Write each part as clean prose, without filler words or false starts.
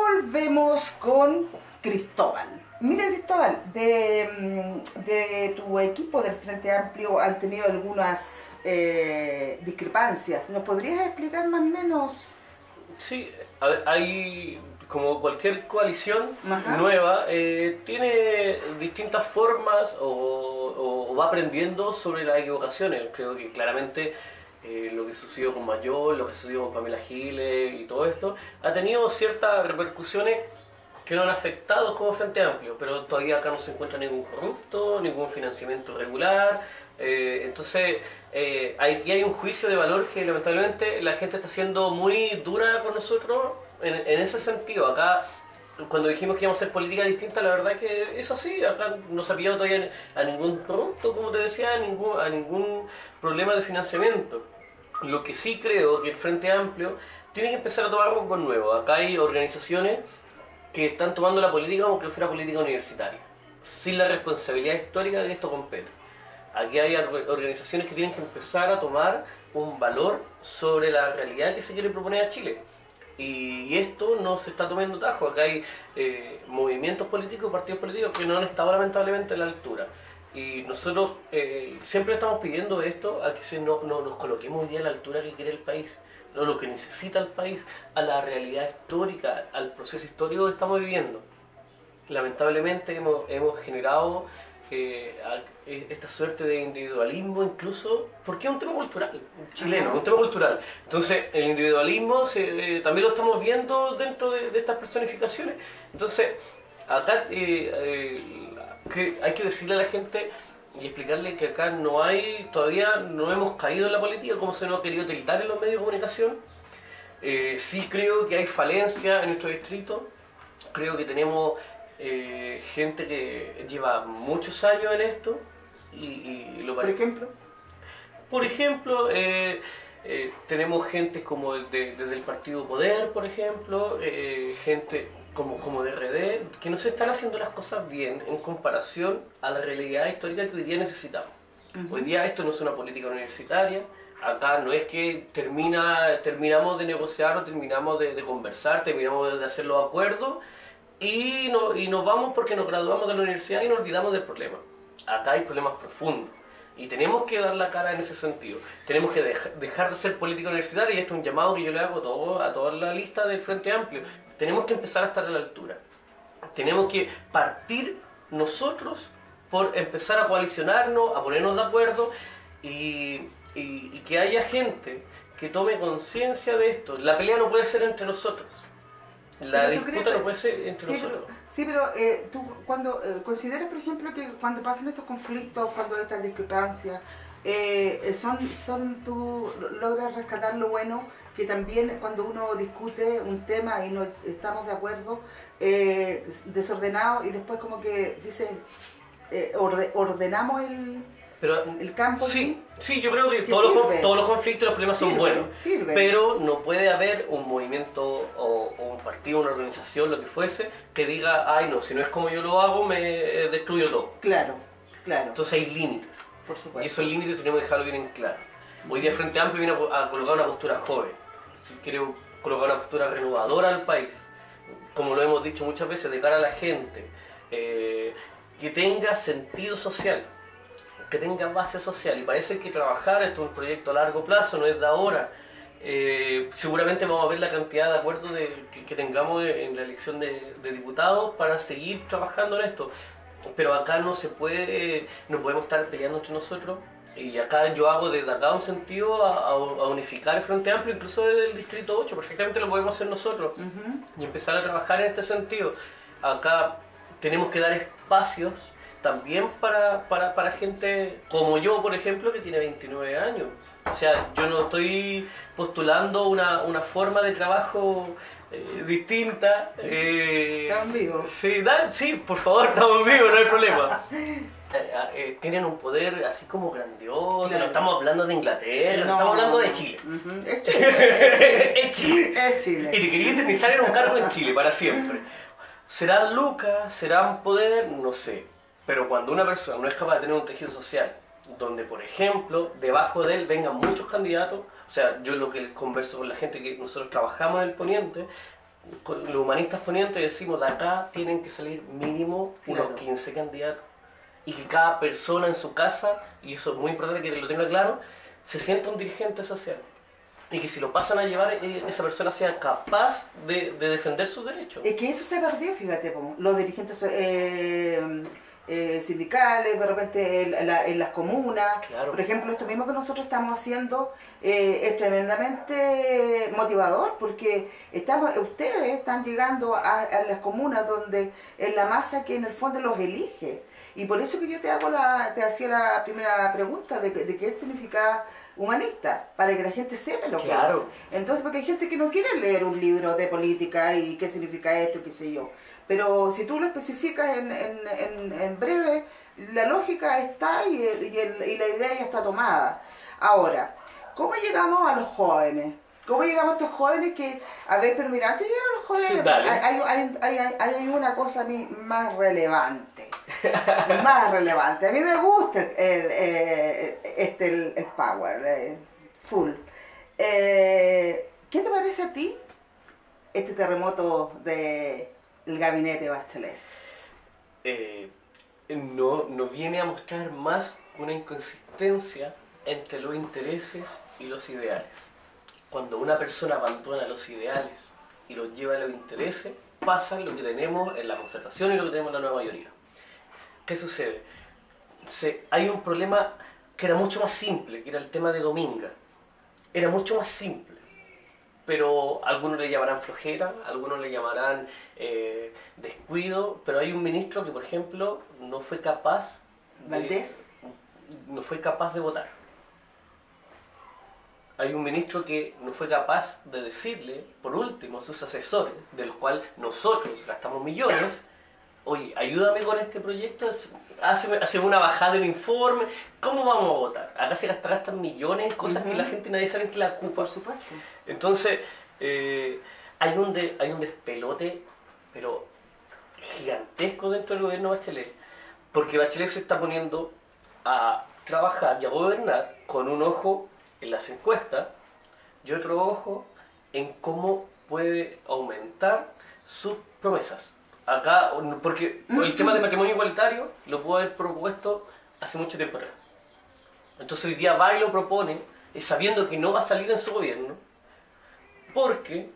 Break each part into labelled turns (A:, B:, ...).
A: volvemos con Cristóbal. Mira, Cristóbal, de tu equipo del Frente Amplio han tenido algunas discrepancias. ¿Nos podrías explicar más o menos?
B: Sí, a ver, hay, como cualquier coalición
A: Ajá.
B: nueva, tiene distintas formas o va aprendiendo sobre las equivocaciones. Creo que claramente lo que sucedió con Mayol, lo que sucedió con Pamela Giles y todo esto, ha tenido ciertas repercusiones que no han afectado como Frente Amplio, pero todavía acá no se encuentra ningún corrupto, ningún financiamiento irregular. Entonces, aquí hay un juicio de valor que lamentablemente la gente está siendo muy dura con nosotros en ese sentido. Acá, cuando dijimos que íbamos a hacer política distinta, la verdad que es así. Acá no se ha pillado todavía a ningún corrupto, como te decía, a ningún problema de financiamiento. Lo que sí creo que el Frente Amplio tiene que empezar a tomar rumbo nuevo. Acá hay organizaciones que están tomando la política como que fuera política universitaria, sin la responsabilidad histórica que esto compete. Aquí hay organizaciones que tienen que empezar a tomar un valor sobre la realidad que se quiere proponer a Chile. Y esto no se está tomando tajo. Acá hay movimientos políticos, partidos políticos que no han estado lamentablemente a la altura. Y nosotros siempre estamos pidiendo esto, a que nos coloquemos hoy día a la altura que quiere el país, lo que necesita el país, a la realidad histórica, al proceso histórico que estamos viviendo. Lamentablemente hemos generado esta suerte de individualismo, incluso porque es un tema cultural chileno, un tema cultural. Entonces el individualismo también lo estamos viendo dentro de estas personificaciones. Entonces acá hay que decirle a la gente y explicarle que acá todavía no hemos caído en la política como se nos ha querido tildar en los medios de comunicación. Sí creo que hay falencia en nuestro distrito, creo que tenemos gente que lleva muchos años en esto Por ejemplo, tenemos gente como desde el Partido Poder, por ejemplo, gente como de RD, que no se están haciendo las cosas bien en comparación a la realidad histórica que hoy día necesitamos. Hoy día esto no es una política universitaria, acá no es que terminamos de negociar o terminamos de conversar, terminamos de hacer los acuerdos y nos vamos porque nos graduamos de la universidad y nos olvidamos del problema. Acá hay problemas profundos. Y tenemos que dar la cara en ese sentido. Tenemos que dejar de ser política universitaria, y esto es un llamado que yo le hago a toda la lista del Frente Amplio. Tenemos que empezar a estar a la altura. Tenemos que partir nosotros por empezar a coalicionarnos, a ponernos de acuerdo y que haya gente que tome conciencia de esto. La pelea no puede ser entre nosotros. La disputa no puede ser entre nosotros.
A: Pero tú cuando consideras, por ejemplo, que cuando pasan estos conflictos, cuando hay estas discrepancias, tú logras rescatar lo bueno, que también cuando uno discute un tema y no estamos de acuerdo, desordenado, y después como que dicen, ordenamos el campo.
B: Sí, yo creo que todos los conflictos y los problemas son buenos, pero no puede haber un movimiento o un partido, una organización, lo que fuese, que diga, ay no, si no es como yo lo hago, me destruyo todo.
A: Claro.
B: Entonces hay límites,
A: por supuesto.
B: Y esos límites tenemos que dejarlo bien en claro. Hoy día Frente Amplio viene a colocar una postura joven, quiere colocar una postura renovadora al país, como lo hemos dicho muchas veces, de cara a la gente, que tenga sentido social, que tenga base social, y para eso hay que trabajar. Esto es un proyecto a largo plazo, no es de ahora. Seguramente vamos a ver la cantidad de acuerdos que tengamos en la elección de diputados para seguir trabajando en esto, pero acá no podemos estar peleando entre nosotros, y acá yo hago desde acá un sentido a unificar el Frente Amplio, incluso desde el Distrito 8, perfectamente lo podemos hacer nosotros, y empezar a trabajar en este sentido. Acá tenemos que dar espacios también para gente como yo, por ejemplo, que tiene 29 años. O sea, yo no estoy postulando una forma de trabajo distinta.
A: ¿Estamos vivos?
B: Sí, por favor, estamos vivos, no hay problema. Tienen un poder así como grandioso, claro. No estamos hablando de Inglaterra, no estamos hablando de Chile.
A: Es Chile.
B: Es Chile. Y te quería eternizar en un cargo en Chile para siempre. ¿Serán lucas? ¿Serán poder? No sé. Pero cuando una persona no es capaz de tener un tejido social, donde por ejemplo, debajo de él vengan muchos candidatos, o sea, yo lo que converso con la gente que nosotros trabajamos en el Poniente, con los humanistas ponientes decimos, de acá tienen que salir mínimo unos
A: Claro.
B: 15 candidatos. Y que cada persona en su casa, y eso es muy importante que lo tenga claro, se sienta un dirigente social. Y que si lo pasan a llevar, esa persona sea capaz de defender sus derechos.
A: Es que eso se perdió, fíjate, po. Los dirigentes sindicales, de repente en las comunas.
B: Claro.
A: Por ejemplo, esto mismo que nosotros estamos haciendo es tremendamente motivador, porque ustedes están llegando a las comunas donde es la masa que en el fondo los elige. Y por eso que yo te hacía la primera pregunta de qué significa humanista, para que la gente sepa lo
B: Claro.
A: que es. Entonces, porque hay gente que no quiere leer un libro de política y qué significa esto, qué sé yo. Pero si tú lo especificas en breve, la lógica está y la idea ya está tomada. Ahora, ¿cómo llegamos a los jóvenes? ¿Cómo llegamos a estos jóvenes que, a ver, pero mira, antes de llegar a los jóvenes,
B: Sí, dale.
A: hay una cosa a mí más relevante. Más relevante. A mí me gusta el power, full. ¿Qué te parece a ti este terremoto del gabinete Bachelet?
B: Nos viene a mostrar más una inconsistencia entre los intereses y los ideales. Cuando una persona abandona los ideales y los lleva a los intereses, pasa lo que tenemos en la concertación y lo que tenemos en la nueva mayoría. ¿Qué sucede? Hay un problema que era mucho más simple, que era el tema de Dominga. Era mucho más simple, pero algunos le llamarán flojera, algunos le llamarán descuido, pero hay un ministro que, por ejemplo, no fue capaz de votar. Hay un ministro que no fue capaz de decirle, por último, a sus asesores, de los cuales nosotros gastamos millones, oye, ayúdame con este proyecto, hazme una bajada de un informe, ¿cómo vamos a votar? Acá se gastan millones en cosas que la gente nadie sabe que la ocupa.
A: Por supuesto.
B: Entonces, hay un despelote, pero gigantesco dentro del gobierno de Bachelet, porque Bachelet se está poniendo a trabajar y a gobernar con un ojo en las encuestas y otro ojo en cómo puede aumentar sus promesas. Acá, porque el tema de matrimonio igualitario lo pudo haber propuesto hace mucho tiempo atrás. Entonces hoy día va y lo propone, sabiendo que no va a salir en su gobierno, porque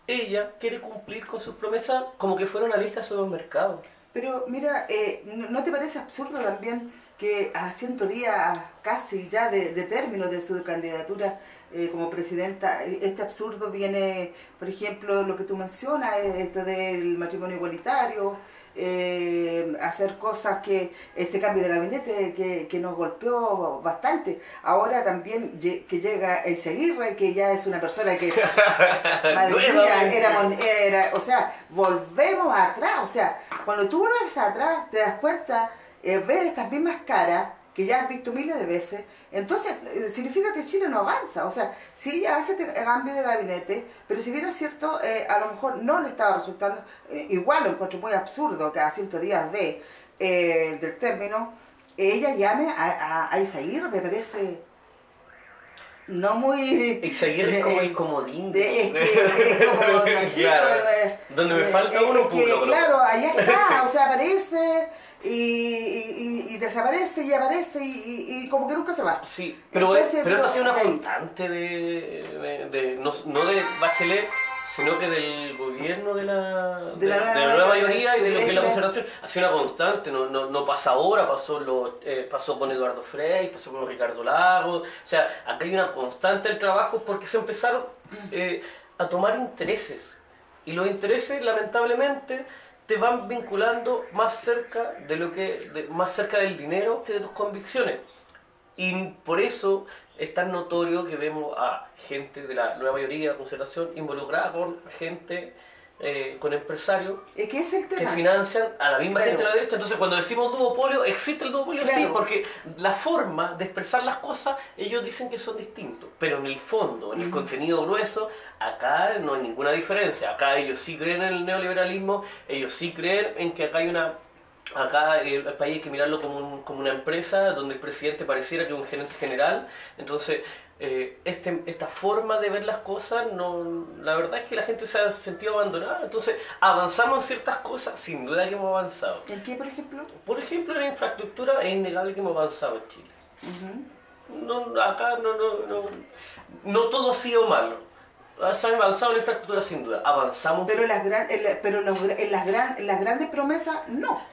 B: ella quiere cumplir con sus promesas como que fuera una lista sobre un mercado.
A: Pero mira, ¿no te parece absurdo también que a 100 días casi ya de término de su candidatura como presidenta, este absurdo viene, por ejemplo, lo que tú mencionas, esto del matrimonio igualitario, hacer cosas que, este cambio de gabinete que nos golpeó bastante. Ahora también que llega Eizaguirre, que ya es una persona que, madre mía, o sea, volvemos atrás, o sea, cuando tú vuelves atrás te das cuenta, ves estas mismas caras que ya has visto miles de veces, entonces significa que Chile no avanza. O sea, si ella hace este cambio de gabinete, pero si bien es cierto, a lo mejor no le estaba resultando, igual lo encuentro muy absurdo que a 100 días del término, ella llame a Eizaguirre, me parece no muy...
B: Eizaguirre es como el comodín.
A: Es como, no sé,
B: claro. Donde me falta uno,
A: que, claro, allá está, o sea, aparece... Y desaparece y aparece y como que nunca se va.
B: Sí, pero
A: Entonces,
B: esto ha sido una constante no de Bachelet, sino que del gobierno de la nueva mayoría y de lo que es la concertación. Ha sido una constante, no pasa ahora, pasó con Eduardo Frei, pasó con Ricardo Lagos. O sea, acá hay una constante del trabajo porque se empezaron a tomar intereses. Y los intereses, lamentablemente, te van vinculando más cerca más cerca del dinero que de tus convicciones. Y por eso es tan notorio que vemos a gente de la nueva mayoría de concertación involucrada con gente, con empresarios
A: es que es el tema,
B: que financian a la misma
A: claro,
B: gente de la derecha. Entonces cuando decimos duopolio, existe el duopolio,
A: claro,
B: sí, porque la forma de expresar las cosas, ellos dicen que son distintos, pero en el fondo, en el contenido grueso, acá no hay ninguna diferencia. Acá ellos sí creen en el neoliberalismo, ellos sí creen en que acá hay Acá el país hay que mirarlo como una empresa donde el presidente pareciera que es un gerente general. Entonces, esta forma de ver las cosas, no, la verdad es que la gente se ha sentido abandonada. Entonces, avanzamos en ciertas cosas, sin duda que hemos avanzado.
A: ¿En qué, por ejemplo?
B: Por ejemplo, en la infraestructura es innegable que hemos avanzado en Chile. Acá no todo ha sido malo. Se ha avanzado en la infraestructura sin duda. Avanzamos.
A: Pero, en las grandes promesas, no.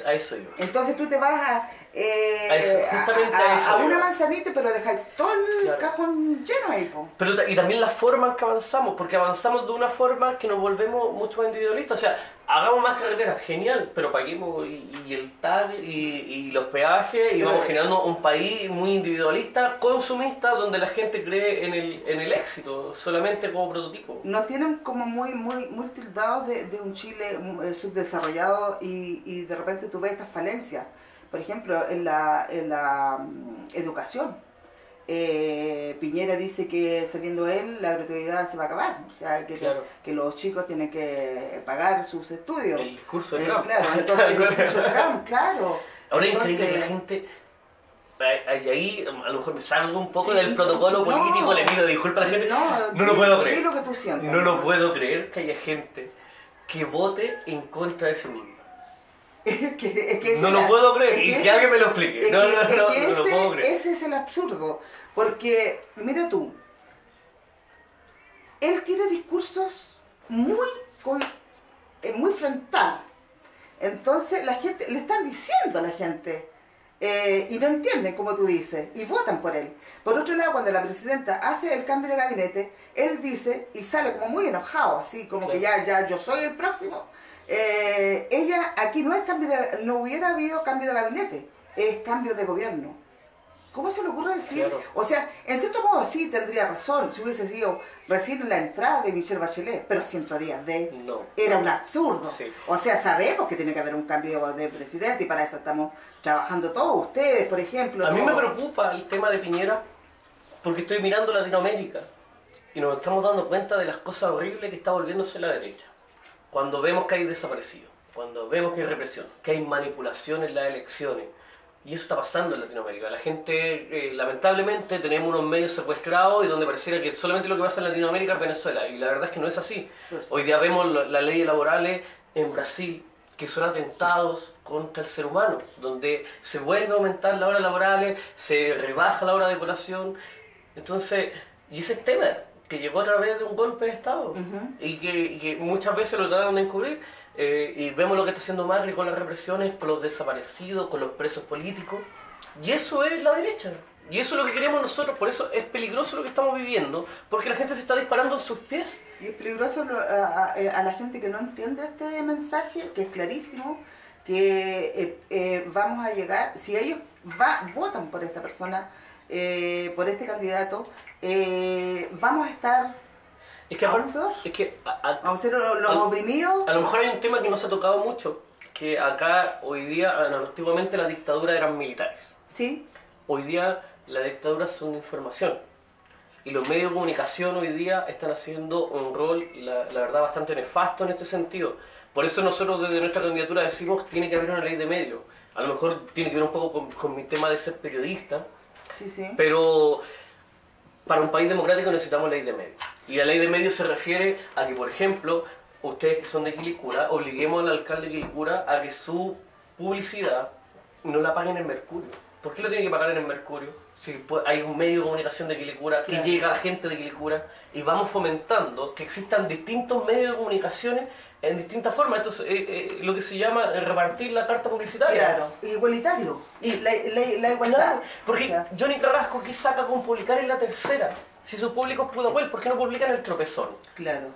B: A eso iba.
A: Entonces tú te vas
B: justamente a eso
A: una manzanita, pero dejas todo el cajón lleno ahí.
B: Y también la forma en que avanzamos, porque avanzamos de una forma que nos volvemos mucho más individualistas. O sea, hagamos más carreteras, genial, pero paguemos y el tag y los peajes y vamos generando un país muy individualista, consumista, donde la gente cree en el éxito, solamente como prototipo.
A: Nos tienen como muy tildados de un Chile subdesarrollado y de repente tú ves estas falencias. Por ejemplo, en la educación. Piñera dice que saliendo él la gratuidad se va a acabar, o sea que los chicos tienen que pagar sus estudios.
B: El discurso de Trump.
A: Claro, entonces el discurso de Trump, claro.
B: Ahora es
A: entonces,
B: increíble que la gente, ahí a lo mejor me salgo un poco del protocolo político, le pido disculpas a la gente, no lo puedo creer.
A: Lo que tú sientes,
B: no lo puedo creer que haya gente que vote en contra de ese mismo. No lo puedo creer, y que alguien me lo explique. No lo puedo creer.
A: Ese es el absurdo, porque mira tú, él tiene discursos muy frontal, entonces la gente, le están diciendo a la gente, y no entienden como tú dices, y votan por él. Por otro lado, cuando la presidenta hace el cambio de gabinete, él dice, y sale como muy enojado, así como que ya yo soy el próximo. Ella, aquí no hubiera habido cambio de gabinete, es cambio de gobierno. ¿Cómo se le ocurre decir?
B: Claro.
A: O sea, en cierto modo sí tendría razón si hubiese sido recién la entrada de Michelle Bachelet, pero 100 días era un absurdo.
B: Sí.
A: O sea, sabemos que tiene que haber un cambio de presidente y para eso estamos trabajando todos ustedes, por ejemplo.
B: A mí me preocupa el tema de Piñera porque estoy mirando Latinoamérica y nos estamos dando cuenta de las cosas horribles que está volviéndose la derecha. Cuando vemos que hay desaparecidos, cuando vemos que hay represión, que hay manipulación en las elecciones, y eso está pasando en Latinoamérica. La gente, lamentablemente, tenemos unos medios secuestrados y donde pareciera que solamente lo que pasa en Latinoamérica es Venezuela, y la verdad es que no es así. Hoy día vemos las leyes laborales en Brasil, que son atentados contra el ser humano, donde se vuelve a aumentar las horas laborales, se rebaja la hora de colación. Entonces, y ese es tema que llegó a través de un golpe de Estado y que muchas veces lo trataron de encubrir, y vemos lo que está haciendo Macri con las represiones, con los desaparecidos, con los presos políticos, y eso es la derecha, y eso es lo que queremos nosotros. Por eso es peligroso lo que estamos viviendo, porque la gente se está disparando en sus pies.
A: Y es peligroso a la gente que no entiende este mensaje, que es clarísimo, que vamos a llegar, si ellos votan por esta persona, por este candidato, vamos a estar aún peor.
B: Es que
A: vamos a ser los oprimidos.
B: A lo mejor hay un tema que no se ha tocado mucho, que acá hoy día, antiguamente la dictadura eran militares.
A: Sí.
B: Hoy día las dictaduras son de información. Y los medios de comunicación hoy día están haciendo un rol, la verdad, bastante nefasto en este sentido. Por eso nosotros desde nuestra candidatura decimos que tiene que haber una ley de medios. A lo mejor tiene que ver un poco con mi tema de ser periodista.
A: Sí.
B: Pero para un país democrático necesitamos ley de medios. Y la ley de medios se refiere a que, por ejemplo, ustedes que son de Quilicura, obliguemos al alcalde de Quilicura a que su publicidad no la paguen en Mercurio. ¿Por qué lo tiene que pagar en el Mercurio? Si hay un medio de comunicación de Quilicura que llega a la gente de Quilicura, y vamos fomentando que existan distintos medios de comunicaciones en distintas formas. Entonces, lo que se llama repartir la carta publicitaria.
A: Claro, igualitario. Y la igualdad.
B: Claro, porque Johnny Carrasco, ¿qué saca con publicar en La Tercera? Si su público es Pudahuel, ¿por qué no publica en El Tropezón?
A: Claro.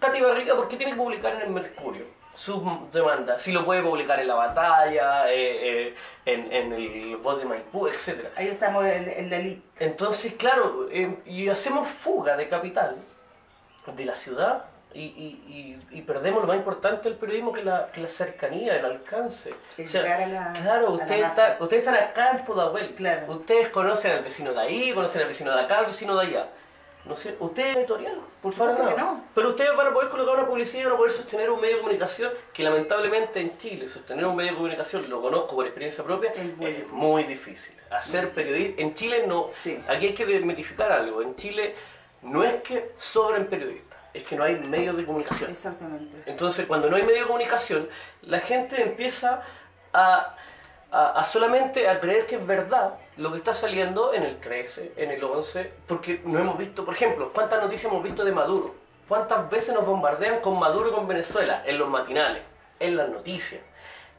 B: Katy Barriga, ¿por qué tiene que publicar en El Mercurio sus demandas? Si lo puede publicar en La Batalla, en el Voz de Maipú, etc.
A: Ahí estamos en la elite.
B: Entonces, claro, y hacemos fuga de capital de la ciudad y perdemos lo más importante del periodismo, que es la cercanía, el alcance.
A: O sea,
B: claro, ustedes están acá en Pudahuel.
A: Claro.
B: Ustedes conocen al vecino de ahí, conocen al vecino de acá, al vecino de allá. No sé, usted es editorial.
A: Por supuesto que no.
B: Pero ustedes van a poder colocar una publicidad y van a poder sostener un medio de comunicación que lamentablemente en Chile, sostener un medio de comunicación, lo conozco por experiencia propia, es muy difícil. Hacer periodismo, en Chile no,
A: Sí.
B: aquí hay que desmitificar algo, en Chile no es que sobren periodistas, es que no hay medios de comunicación.
A: Exactamente.
B: Entonces cuando no hay medio de comunicación, la gente empieza a solamente a creer que es verdad lo que está saliendo en el 13, en el 11, porque no hemos visto, por ejemplo, ¿cuántas noticias hemos visto de Maduro? ¿Cuántas veces nos bombardean con Maduro y con Venezuela? En los matinales, en las noticias,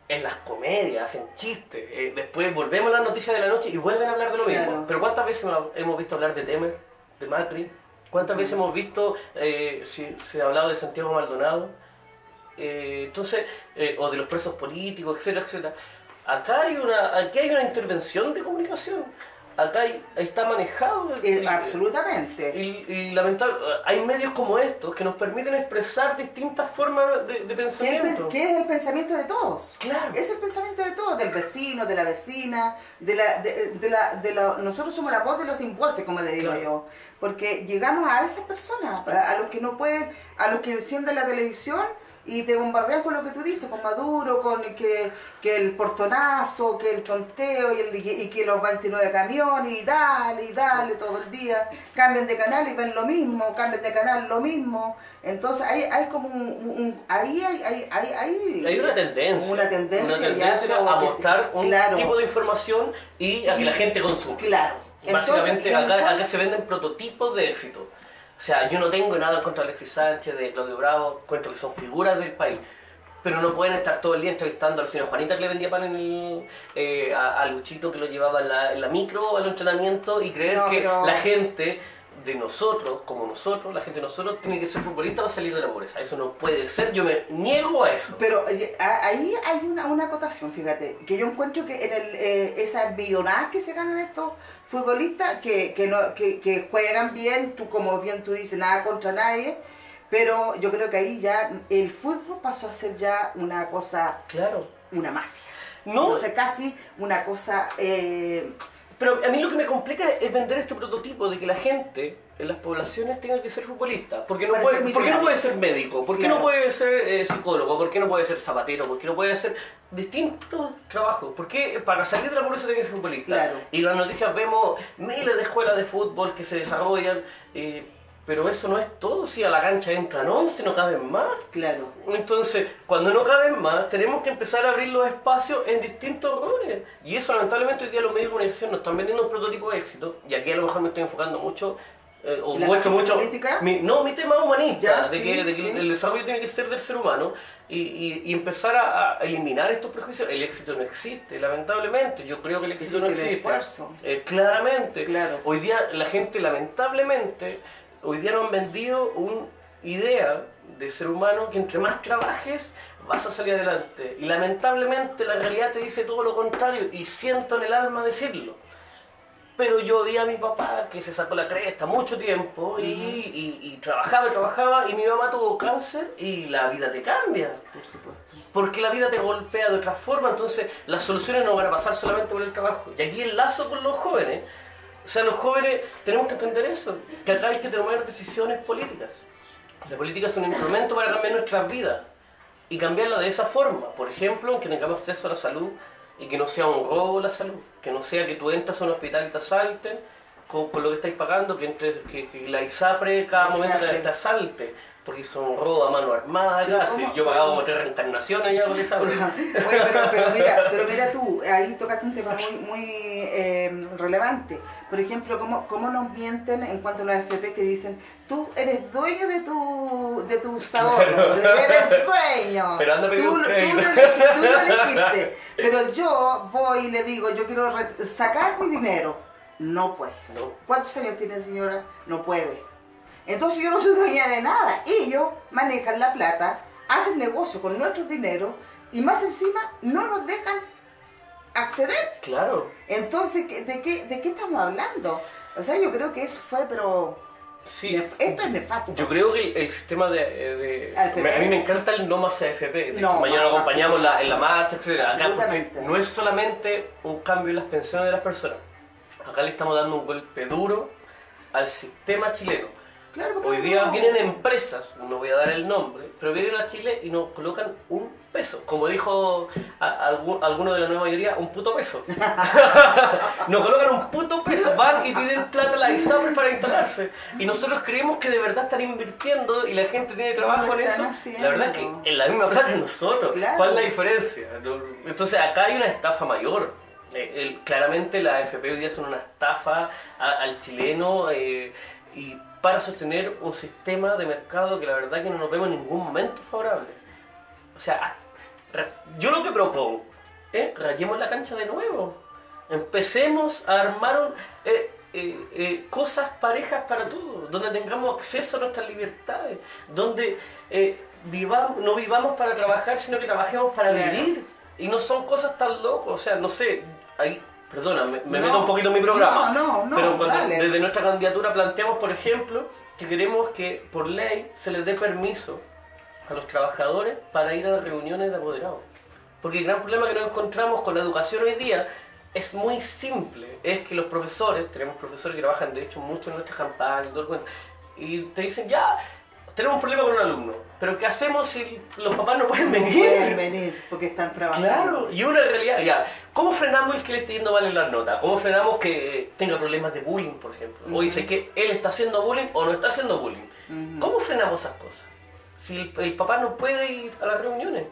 B: en las comedias, hacen chistes, después volvemos a las noticias de la noche y vuelven a hablar de lo mismo.
A: Claro.
B: Pero ¿cuántas veces hemos visto hablar de Temer, de Macri? ¿Cuántas veces hemos visto, si se ha hablado de Santiago Maldonado? Entonces, o de los presos políticos, etcétera, etcétera. Aquí hay una intervención de comunicación. Acá está manejado.
A: Absolutamente.
B: Y lamentablemente hay medios como estos que nos permiten expresar distintas formas de pensamiento.
A: ¿Qué es el pensamiento de todos?
B: Claro.
A: Es el pensamiento de todos, del vecino, de la vecina, nosotros somos la voz de los sin voces, como le digo
B: Claro.
A: yo. Porque llegamos a esas personas, a los que no pueden, a los que encienden la televisión y te bombardean con lo que tú dices, con Maduro, con que el portonazo, que el tonteo y que los 29 camiones y dale todo el día, cambian de canal y ven lo mismo, cambian de canal lo mismo. Entonces hay como hay
B: una tendencia,
A: ya, pero
B: a mostrar un
A: claro.
B: tipo de información y a que la gente consuma.
A: Claro.
B: Básicamente
A: Entonces,
B: acá se venden prototipos de éxito. O sea, yo no tengo nada en contra de Alexis Sánchez, de Claudio Bravo, encuentro que son figuras del país. Pero no pueden estar todo el día entrevistando a la señora Juanita que le vendía pan a Luchito que lo llevaba en la micro al entrenamiento y creer que la gente de nosotros, como nosotros, la gente de nosotros tiene que ser futbolista para salir de la pobreza. Eso no puede ser, yo me niego a eso.
A: Pero ahí hay una acotación, fíjate, que yo encuentro que en esas millonadas que se ganan estos futbolistas, que juegan bien, como bien tú dices, nada contra nadie, pero yo creo que ahí ya el fútbol pasó a ser ya una cosa,
B: claro,
A: una mafia.
B: No,
A: o sea, casi una cosa...
B: Pero a mí lo que me complica es vender este prototipo de que la gente en las poblaciones tenga que ser futbolista. Porque no puede, ¿por qué no puede ser médico? ¿Por qué no puede ser psicólogo? ¿Por qué no puede ser zapatero? ¿Por qué no puede hacer distintos trabajos? ¿Por qué para salir de la pobreza tiene que ser futbolista?
A: Claro.
B: Y en las noticias vemos miles de escuelas de fútbol que se desarrollan, pero eso no es todo. Si a la cancha entran 11, no caben más.
A: Claro.
B: Entonces, cuando no caben más, tenemos que empezar a abrir los espacios en distintos roles. Y eso, lamentablemente, hoy día los medios de comunicación nos están vendiendo un prototipo de éxito. Y aquí a lo mejor me estoy enfocando mucho, o muestro mucho mi tema humanista,
A: ya,
B: de que el desarrollo tiene que ser del ser humano. Y empezar a eliminar estos prejuicios. El éxito no existe, lamentablemente. Yo creo que el éxito no existe. Claramente.
A: Claro.
B: Hoy día la gente, lamentablemente, hoy día nos han vendido una idea de ser humano que entre más trabajes vas a salir adelante. Y lamentablemente la realidad te dice todo lo contrario y siento en el alma decirlo. Pero yo vi a mi papá que se sacó la cresta mucho tiempo y trabajaba y mi mamá tuvo cáncer y la vida te cambia.
A: Por supuesto.
B: Porque la vida te golpea de otra forma, entonces las soluciones no van a pasar solamente por el trabajo. Y aquí el lazo con los jóvenes. O sea, los jóvenes tenemos que entender eso, que acá hay que tomar decisiones políticas. La política es un instrumento para cambiar nuestras vidas y cambiarla de esa forma. Por ejemplo, en que tengamos acceso a la salud y que no sea un robo la salud, que no sea que tú entras a un hospital y te asalten con lo que estáis pagando, que la ISAPRE cada momento te asalte, porque son un robo a mano armada casi. Yo pagaba como 3 reencarnaciones ya con ISAPRE.
A: pero mira tú, ahí tocaste un tema muy relevante. Por ejemplo, ¿cómo nos mienten en cuanto a los FP que dicen tú eres dueño de tus ahorros, eres dueño,
B: pero anda a pedir
A: tú
B: un crédito.
A: tú lo elegiste, pero yo voy y le digo, yo quiero sacar mi dinero, no puede.
B: No.
A: ¿Cuántos años tiene señora? No puede. Entonces yo no soy dueña de nada, ellos manejan la plata, hacen negocio con nuestros dineros y más encima no nos dejan acceder.
B: Claro.
A: Entonces, ¿de qué estamos hablando? O sea, yo creo que eso fue, pero...
B: Sí.
A: Esto es nefasto.
B: Yo creo que el sistema a mí me encanta el no más AFP. De hecho, mañana lo acompañamos en la marcha, etc. Acá no es solamente un cambio en las pensiones de las personas. Acá le estamos dando un golpe duro al sistema chileno.
A: Claro, porque
B: Hoy día
A: no.
B: vienen empresas, no voy a dar el nombre, pero vienen a Chile y nos colocan un peso. Como dijo alguno de la nueva mayoría, un puto peso. Nos colocan un puto peso, van y piden plata a la ISAPRE para instalarse. Y nosotros creemos que de verdad están invirtiendo y la gente tiene trabajo
A: No
B: en eso.
A: están haciendo.
B: La verdad es que en la misma plata nosotros.
A: Claro.
B: ¿Cuál es la diferencia? Entonces acá hay una estafa mayor. Claramente la AFP hoy día son una estafa al chileno y para sostener un sistema de mercado que la verdad que no nos vemos en ningún momento favorable. O sea, yo lo que propongo, rayemos la cancha de nuevo. Empecemos a armar cosas parejas para todos, donde tengamos acceso a nuestras libertades, donde no vivamos para trabajar, sino que trabajemos para vivir. Y no son cosas tan locas, o sea, no sé, ahí, perdona, me meto un poquito en mi programa,
A: no,
B: pero cuando
A: dale.
B: desde nuestra candidatura planteamos, por ejemplo, que queremos que por ley se les dé permiso a los trabajadores para ir a las reuniones de apoderados. Porque el gran problema que nos encontramos con la educación hoy día es muy simple, es que los profesores, tenemos profesores que trabajan de hecho mucho en nuestras campañas y todo el cuento, y te dicen, ya, tenemos un problema con un alumno, pero ¿qué hacemos si los papás no pueden venir?
A: No pueden venir porque están trabajando.
B: Claro, y una realidad, ya, ¿cómo frenamos el que le esté yendo mal en las notas? ¿Cómo frenamos que tenga problemas de bullying, por ejemplo? O dice que él está haciendo bullying o no está haciendo bullying. ¿Cómo frenamos esas cosas? Si el papá no puede ir a las reuniones.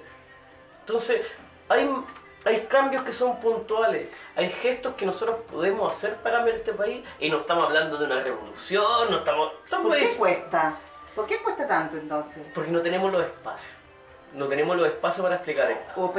B: Entonces, hay cambios que son puntuales, hay gestos que nosotros podemos hacer para cambiar este país y no estamos hablando de una revolución, no estamos...
A: ¿Por qué cuesta? ¿Por qué cuesta tanto entonces?
B: Porque no tenemos los espacios. No tenemos los espacios para explicar esto.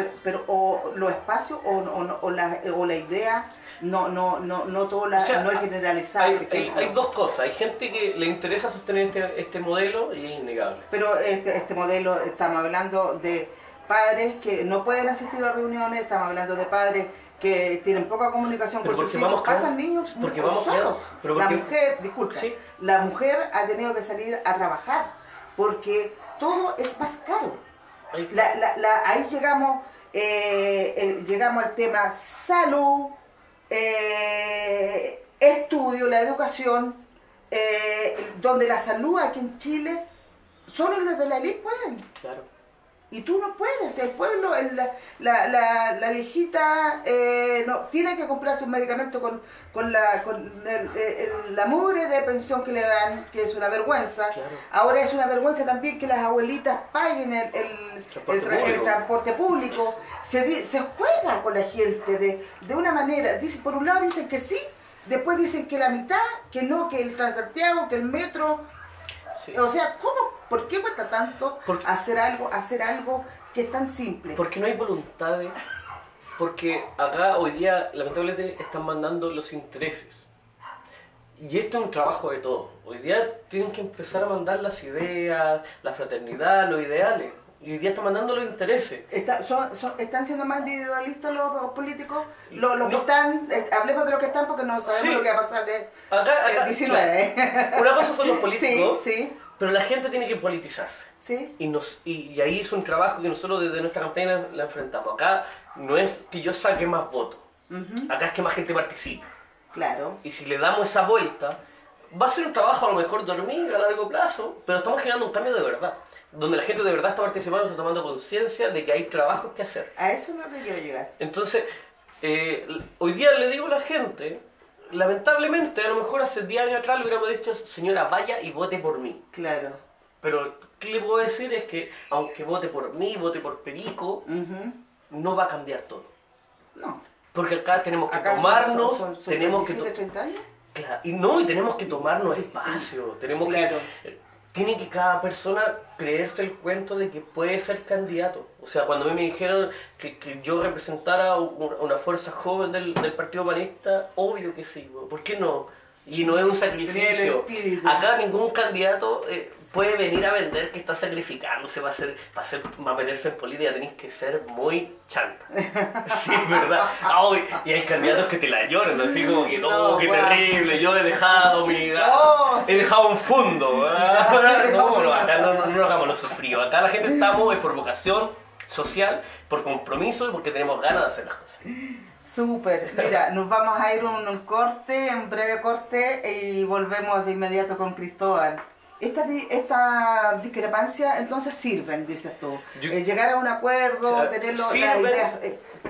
A: O los espacios o la idea no
B: O sea,
A: no es generalizada.
B: Hay dos cosas. Hay gente que le interesa sostener este modelo y es innegable.
A: Pero este modelo, estamos hablando de padres que no pueden asistir a reuniones, estamos hablando de padres que tienen poca comunicación con sus hijos, pasan niños solos. La mujer, disculpa, ¿sí? La mujer ha tenido que salir a trabajar porque todo es más caro. Ahí llegamos al tema salud, estudio, la educación, donde la salud aquí en Chile, solo los de la élite pueden.
B: Claro.
A: Y tú no puedes, el pueblo, la viejita no, tiene que comprarse un medicamento con la mugre de pensión que le dan, que es una vergüenza.
B: Claro.
A: Ahora es una vergüenza también que las abuelitas paguen el transporte público. Se juega con la gente de una manera, dice, por un lado dicen que sí, después dicen que la mitad, que no, que el Transantiago, que el metro. Sí. O sea, ¿por qué cuesta tanto hacer algo que es tan simple?
B: Porque no hay voluntades, porque acá hoy día lamentablemente están mandando los intereses. Y esto es un trabajo de todos. Hoy día tienen que empezar a mandar las ideas, la fraternidad, los ideales. Y hoy día están mandando los intereses.
A: ¿Están siendo más individualistas los políticos? Los que están, hablemos de los que están porque no sabemos lo que va a pasar el 19.
B: Claro. Una cosa son los políticos,
A: sí.
B: Pero la gente tiene que politizarse.
A: Sí.
B: Y ahí es un trabajo que nosotros desde nuestra campaña la enfrentamos. Acá no es que yo saque más votos, acá es que más gente participe.
A: Claro.
B: Y si le damos esa vuelta, va a ser un trabajo a lo mejor dormir a largo plazo, pero estamos generando un cambio de verdad. Donde la gente de verdad está participando, está tomando conciencia de que hay trabajos que hacer.
A: A eso no le quiero llegar.
B: Entonces, hoy día le digo a la gente, lamentablemente, a lo mejor hace 10 años atrás le hubiéramos dicho, señora, vaya y vote por mí.
A: Claro.
B: Pero, ¿qué le puedo decir? Es que, aunque vote por mí, vote por Perico, no va a cambiar todo.
A: No.
B: Porque acá tenemos que tomarnos...
A: ¿Son
B: tenemos
A: 27, 30 años?
B: Claro, y tenemos que tomarnos espacio. Tenemos que... Tiene que cada persona creerse el cuento de que puede ser candidato. O sea, cuando a mí me dijeron que yo representara una fuerza joven del Partido Humanista, obvio que sí, ¿por qué no? Y no es un sacrificio. Acá ningún candidato puede venir a vender que está sacrificándose para meterse en política. Tenéis que ser muy chanta. Sí, ¿verdad? Y hay candidatos que te la lloran, así como que no, qué terrible, yo he dejado he dejado un fondo. Acá no hagamos lo sufrido. Acá la gente estamos es por vocación social, por compromiso y porque tenemos ganas de hacer las cosas.
A: Súper, mira, nos vamos a ir un corte, un breve corte y volvemos de inmediato con Cristóbal. Esta discrepancia entonces sirven, dices tú. Llegar a un acuerdo,
B: O sea,
A: tener las
B: sirven,
A: ideas.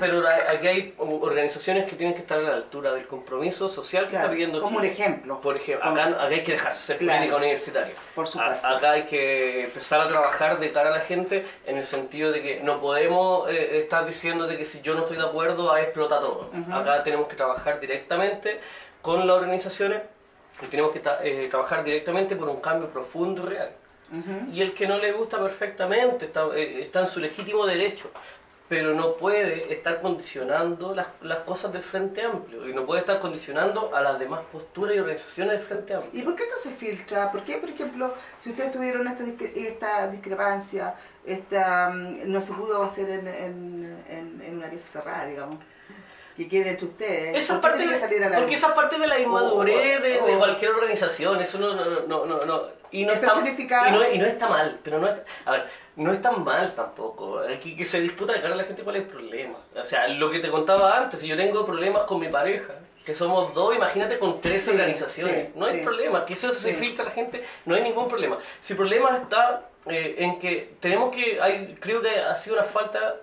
B: pero aquí hay organizaciones que tienen que estar a la altura del compromiso social que
A: Claro,
B: está pidiendo
A: como un
B: Chile.
A: ejemplo.
B: Por ejemplo, acá hay que dejarse ser
A: Claro.
B: política universitaria.
A: Por supuesto.
B: Acá hay que empezar a trabajar de cara a la gente en el sentido de que no podemos estar diciendo de que si yo no estoy de acuerdo, explota todo.
A: Ujú.
B: Acá tenemos que trabajar directamente con las organizaciones y tenemos que trabajar directamente por un cambio profundo y real.
A: Ujú.
B: Y el que no le gusta perfectamente está en su legítimo derecho, pero no puede estar condicionando las cosas del Frente Amplio y no puede estar condicionando a las demás posturas y organizaciones del Frente Amplio.
A: ¿Y por qué esto se filtra? ¿Por qué, por ejemplo, si ustedes tuvieron esta discrepancia, no se pudo hacer en una pieza cerrada, digamos? Que quede entre ustedes.
B: Esa
A: ¿Por qué
B: parte
A: tiene que salir a la
B: porque
A: luz?
B: esa parte de la inmadurez de
A: O-
B: cualquier organización, eso no. Y no
A: Es
B: está,
A: personificado.
B: y no está mal, pero a ver, no es tan mal tampoco. Aquí que se disputa de cara a la gente cuál es el problema. O sea, lo que te contaba antes, si yo tengo problemas con mi pareja, que somos dos, imagínate con 13
A: Sí,
B: organizaciones.
A: sí,
B: no hay
A: sí.
B: problema, que eso se
A: Sí.
B: filtra a la gente, no hay ningún problema. Si el problema está en que creo que ha sido una falta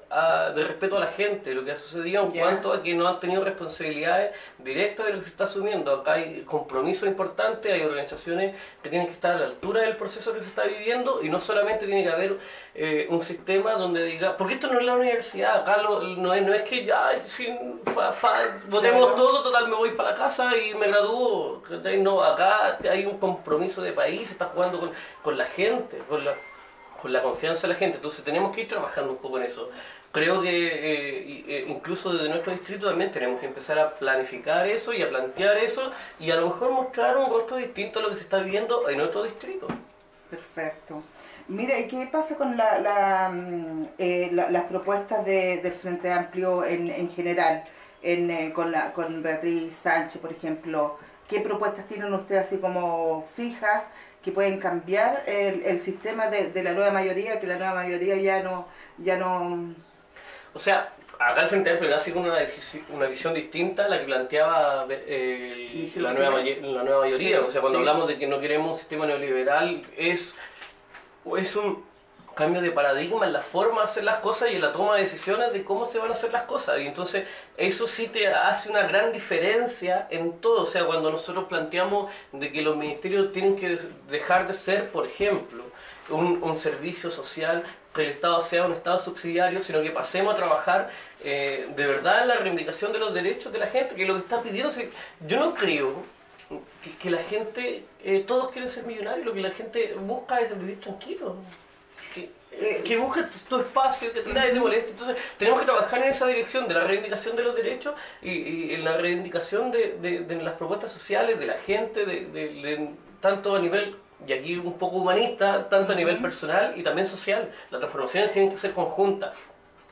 B: de respeto a la gente, lo que ha sucedido en
A: Ya.
B: cuanto a que no han tenido responsabilidades directas de lo que se está asumiendo. Acá hay compromisos importantes, hay organizaciones que tienen que estar a la altura del proceso que se está viviendo y no solamente tiene que haber un sistema donde diga, porque esto no es la universidad, acá no es que ya votemos
A: Claro.
B: todo, total me voy para la casa y me gradúo. No, acá hay un compromiso de país, se está jugando con la gente, con la confianza de la gente, entonces tenemos que ir trabajando un poco en eso. Creo que incluso desde nuestro distrito también tenemos que empezar a planificar eso y a plantear eso y a lo mejor mostrar un rostro distinto a lo que se está viviendo en otro distrito.
A: Perfecto. Mira, ¿y qué pasa con las propuestas del Frente Amplio en general? Con Beatriz Sánchez, por ejemplo. ¿Qué propuestas tienen ustedes así como fijas que pueden cambiar el sistema de la nueva mayoría, que la nueva mayoría ya no.
B: O sea, acá el Frente Amplio nace con una visión distinta a la que planteaba la nueva mayoría.
A: Sí,
B: O sea, cuando
A: sí.
B: hablamos de que no queremos un sistema neoliberal, es un cambio de paradigma en la forma de hacer las cosas y en la toma de decisiones de cómo se van a hacer las cosas. Y entonces eso sí te hace una gran diferencia en todo. O sea, cuando nosotros planteamos de que los ministerios tienen que dejar de ser, por ejemplo, un servicio social, que el Estado sea un Estado subsidiario, sino que pasemos a trabajar de verdad en la reivindicación de los derechos de la gente, que es lo que está pidiendo. O sea, yo no creo que la gente, todos quieren ser millonarios, lo que la gente busca es vivir tranquilo. Que busques tu espacio, que nadie te moleste. Entonces tenemos que trabajar en esa dirección de la reivindicación de los derechos y en la reivindicación de las propuestas sociales de la gente, tanto a nivel, y aquí un poco humanista, tanto a nivel personal y también social. Las transformaciones tienen que ser conjuntas.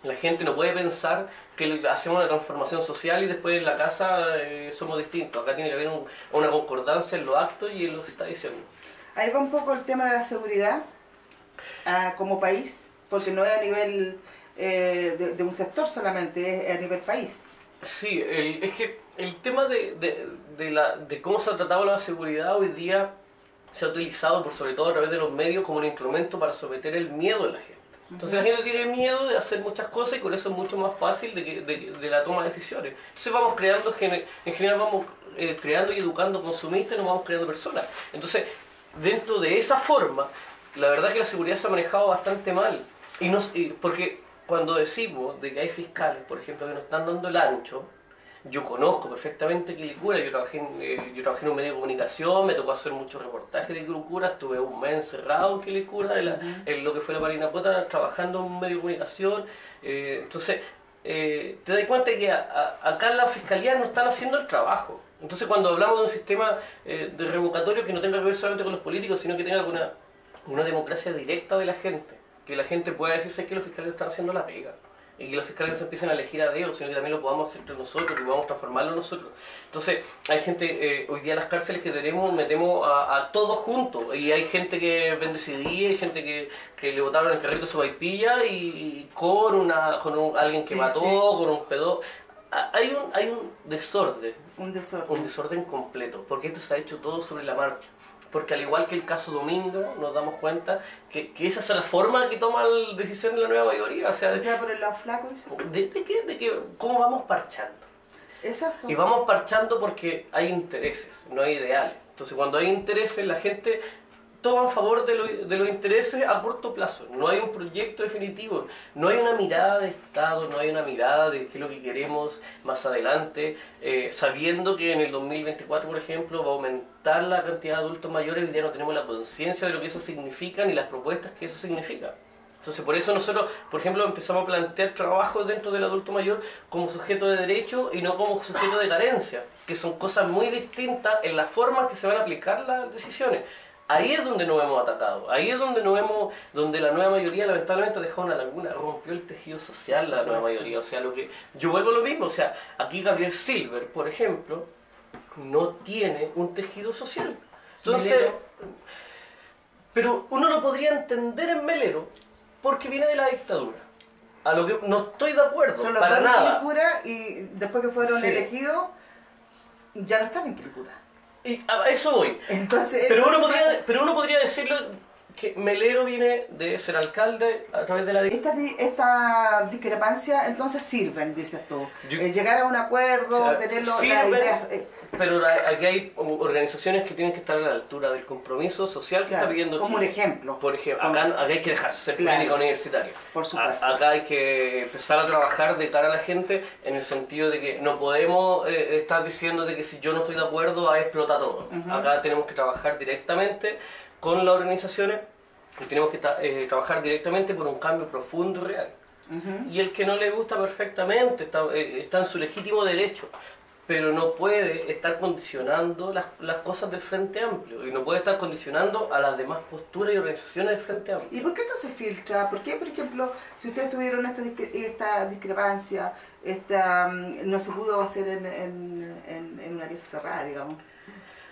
B: La gente no puede pensar que hacemos una transformación social y después en la casa somos distintos. Acá tiene que haber una concordancia en los actos y en lo que se está diciendo.
A: Ahí va un poco el tema de la seguridad como país, porque no es a nivel de un sector solamente, es a nivel país.
B: Sí, es que el tema de cómo se ha tratado la seguridad hoy día se ha utilizado, por sobre todo a través de los medios, como un instrumento para someter el miedo de la gente. Entonces la gente tiene miedo de hacer muchas cosas y con eso es mucho más fácil de la toma de decisiones. Entonces vamos creando, en general vamos creando y educando consumistas y nos vamos creando personas. Entonces, dentro de esa forma, la verdad es que la seguridad se ha manejado bastante mal. Porque cuando decimos de que hay fiscales, por ejemplo, que nos están dando el ancho, yo conozco perfectamente Quilicura, yo trabajé en un medio de comunicación, me tocó hacer muchos reportajes de Quilicura, estuve un mes encerrado en Quilicura, en lo que fue la Parinacota, trabajando en un medio de comunicación. Entonces, te das cuenta de que acá en la fiscalía no están haciendo el trabajo. Entonces, cuando hablamos de un sistema de revocatorio que no tenga que ver solamente con los políticos, sino que tenga una democracia directa de la gente, que la gente pueda decirse que los fiscales están haciendo la pega y que los fiscales no se empiecen a elegir a dedo, sino que también lo podamos hacer entre nosotros, que podamos transformarlo nosotros. Entonces, hay gente, hoy día en las cárceles que metemos a todos juntos, y hay gente que vende CD, hay gente que le botaron el carrito su vaipilla y con alguien que mató, con un pedo. hay un desorden.
A: Un desorden.
B: Un desorden completo, porque esto se ha hecho todo sobre la marcha. Porque al igual que el caso Dominga, nos damos cuenta que esa es la forma que toma la decisión de la nueva mayoría. O sea,
A: por el lado flaco, dice.
B: ¿Cómo vamos parchando?
A: Exacto.
B: Y vamos parchando porque hay intereses, no hay ideales. Entonces cuando hay intereses, la gente toma a favor de los intereses a corto plazo. No hay un proyecto definitivo, no hay una mirada de Estado, no hay una mirada de qué es lo que queremos más adelante, sabiendo que en el 2024, por ejemplo, va a aumentar la cantidad de adultos mayores y ya no tenemos la conciencia de lo que eso significa ni las propuestas que eso significa. Entonces por eso nosotros, por ejemplo, empezamos a plantear trabajos dentro del adulto mayor como sujeto de derecho y no como sujeto de carencia, que son cosas muy distintas en la forma en que se van a aplicar las decisiones. Ahí es donde nos hemos atacado, ahí es donde donde la nueva mayoría lamentablemente dejó una laguna, rompió el tejido social la nueva mayoría. O sea, yo vuelvo a lo mismo, o sea, aquí Gabriel Silver, por ejemplo, no tiene un tejido social. Entonces, pero uno lo podría entender en Melero, porque viene de la dictadura. A lo que no estoy de acuerdo,
A: son los
B: para
A: dos
B: nada.
A: en Quilicura y después que fueron
B: Sí.
A: elegidos, ya no están en Quilicura.
B: Y a eso voy.
A: Entonces,
B: Pero uno podría decirlo que Melero viene de ser alcalde a través de la dictadura.
A: Esta discrepancia entonces sirven, dices tú.
B: Yo-
A: Llegar a un acuerdo,
B: O sea,
A: tener
B: sirven,
A: las ideas.
B: Pero aquí hay organizaciones que tienen que estar a la altura del compromiso social que
A: Claro,
B: está pidiendo
A: como un
B: Chile.
A: ejemplo.
B: Por ejemplo, acá hay que dejarse ser
A: Claro.
B: política universitaria.
A: Por supuesto.
B: Acá hay que empezar a trabajar de cara a la gente en el sentido de que no podemos estar diciendo de que si yo no estoy de acuerdo, explota todo.
A: Ujú.
B: Acá tenemos que trabajar directamente con las organizaciones y tenemos que trabajar directamente por un cambio profundo y real.
A: Ujú.
B: Y el que no le gusta perfectamente está en su legítimo derecho, pero no puede estar condicionando las cosas del Frente Amplio y no puede estar condicionando a las demás posturas y organizaciones del Frente Amplio.
A: ¿Y por qué esto se filtra? ¿Por qué, por ejemplo, si ustedes tuvieron esta discrepancia, no se pudo hacer en una pieza cerrada, digamos?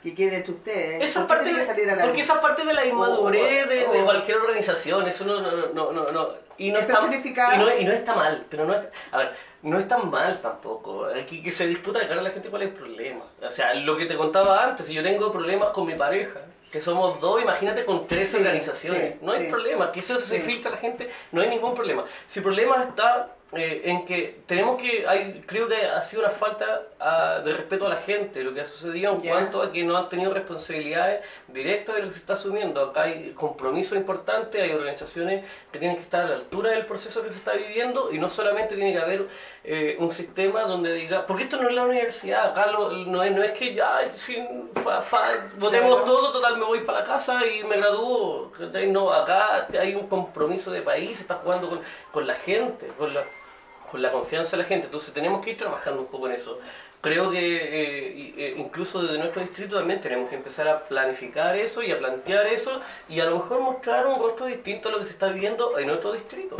A: Que quede entre ustedes.
B: Esa
A: ¿Por qué
B: parte
A: tiene que salir a la
B: porque
A: luz?
B: esa parte de la inmadurez de
A: Oh.
B: cualquier organización, eso no. Y no
A: Es
B: está,
A: personificado.
B: y no está mal, pero a ver, no está mal tampoco. Aquí que se disputa de cara a la gente cuál es el problema. O sea, lo que te contaba antes, si yo tengo problemas con mi pareja, que somos dos, imagínate con 3
A: Sí,
B: organizaciones.
A: sí,
B: no hay
A: sí.
B: problema, que eso se
A: Sí.
B: filtra a la gente, no hay ningún problema. Si el problema está en que tenemos creo que ha sido una falta de respeto a la gente, lo que ha sucedido en
A: Ya.
B: cuanto a que no han tenido responsabilidades directas de lo que se está asumiendo. Acá hay compromisos importantes, hay organizaciones que tienen que estar a la altura del proceso que se está viviendo y no solamente tiene que haber un sistema donde diga, porque esto no es la universidad, acá no es que ya votemos
A: Claro.
B: todo, total me voy para la casa y me gradúo. No, acá hay un compromiso de país, se está jugando con la gente, con la confianza de la gente. Entonces tenemos que ir trabajando un poco en eso. Creo que incluso desde nuestro distrito también tenemos que empezar a planificar eso y a plantear eso y a lo mejor mostrar un rostro distinto a lo que se está viviendo en otro distrito.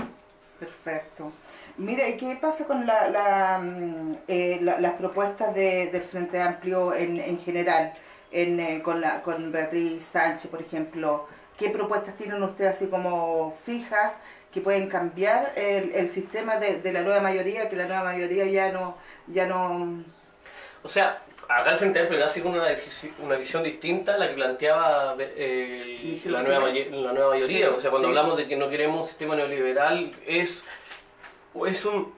A: Perfecto. Mira, ¿y qué pasa con las propuestas del Frente Amplio en general? Con Beatriz Sánchez, por ejemplo. ¿Qué propuestas tienen ustedes así como fijas que pueden cambiar el sistema de la nueva mayoría, que la nueva mayoría ya no.
B: O sea, acá el Frente Amplio nace con una visión distinta a la que planteaba la nueva mayoría.
A: Sí,
B: O sea, cuando
A: sí.
B: hablamos de que no queremos un sistema neoliberal, es un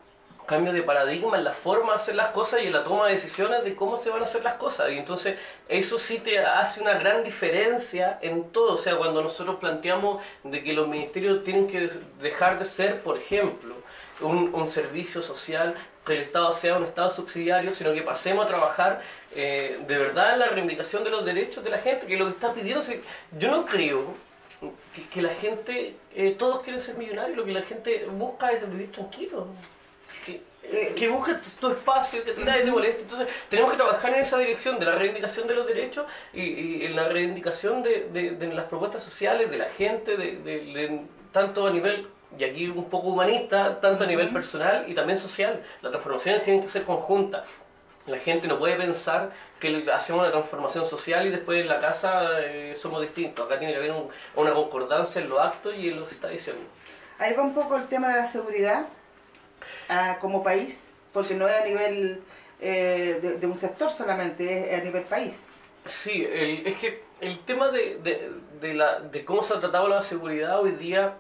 B: cambio de paradigma en la forma de hacer las cosas y en la toma de decisiones de cómo se van a hacer las cosas. Y entonces eso sí te hace una gran diferencia en todo. O sea, cuando nosotros planteamos de que los ministerios tienen que dejar de ser, por ejemplo, un servicio social, que el Estado sea un Estado subsidiario, sino que pasemos a trabajar de verdad en la reivindicación de los derechos de la gente, que es lo que está pidiendo. Yo no creo que la gente, todos quieren ser millonarios, lo que la gente busca es vivir tranquilo. Que busque tu espacio, que nadie te moleste. Entonces tenemos que trabajar en esa dirección de la reivindicación de los derechos y en la reivindicación de las propuestas sociales de la gente, tanto a nivel, y aquí un poco humanista, tanto a nivel personal y también social. Las transformaciones tienen que ser conjuntas. La gente no puede pensar que hacemos una transformación social y después en la casa somos distintos. Acá tiene que haber una concordancia en los actos y en lo que se está diciendo.
A: Ahí va un poco el tema de la seguridad como país. porque no es a nivel de un sector solamente, es a nivel país.
B: Sí, es que el tema de cómo se ha tratado la seguridad hoy día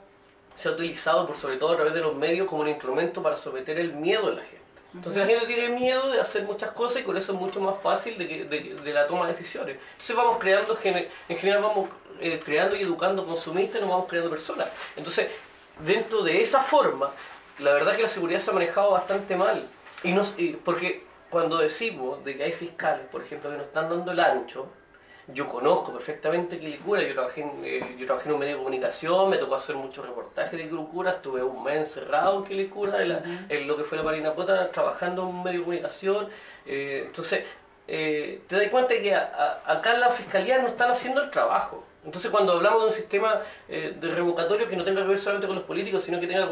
B: se ha utilizado, por sobre todo a través de los medios, como un instrumento para someter el miedo en la gente. Entonces la gente tiene miedo de hacer muchas cosas y con eso es mucho más fácil de la toma de decisiones. Entonces vamos creando, en general vamos creando y educando consumistas y nos vamos creando personas. Entonces, dentro de esa forma, la verdad es que la seguridad se ha manejado bastante mal. Porque cuando decimos de que hay fiscales, por ejemplo, que nos están dando el ancho, yo conozco perfectamente Quilicura, yo trabajé en un medio de comunicación, me tocó hacer muchos reportajes de Quilicura, estuve un mes encerrado en Quilicura, en lo que fue la Parinacota, trabajando en un medio de comunicación. Entonces, te das cuenta de que acá en la fiscalía no están haciendo el trabajo. Entonces, cuando hablamos de un sistema de revocatorio que no tenga que ver solamente con los políticos, sino que tenga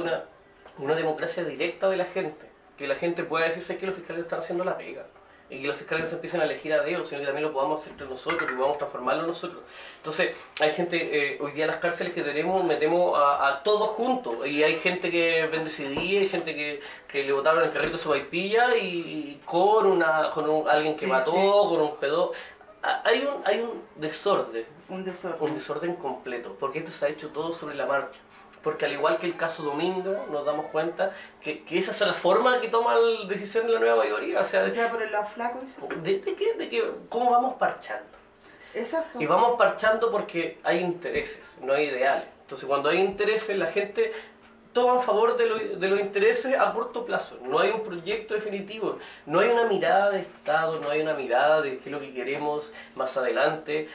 B: una democracia directa de la gente, que la gente pueda decirse que los fiscales están haciendo la pega. Y que los fiscales no se empiecen a elegir a dedo, sino que también lo podamos hacer entre nosotros, que podamos transformarlo nosotros. Entonces, hay gente, hoy día las cárceles que tenemos, metemos a todos juntos. Y hay gente que vende CD, hay gente que le botaron el carrito sopaipilla y con alguien que mató, con un pedo. Hay un desorden. Un desorden completo, porque esto se ha hecho todo sobre la marcha. Porque al igual que el caso Dominga, nos damos cuenta que esa es la forma que toma la decisión de la nueva mayoría. O sea,
A: por el lado flaco, ¿eso?
B: ¿Cómo vamos parchando?
A: Exacto.
B: Y vamos parchando porque hay intereses, no hay ideales. Entonces cuando hay intereses, la gente toma a favor de los intereses a corto plazo. No hay un proyecto definitivo, no hay una mirada de Estado, no hay una mirada de qué es lo que queremos más adelante,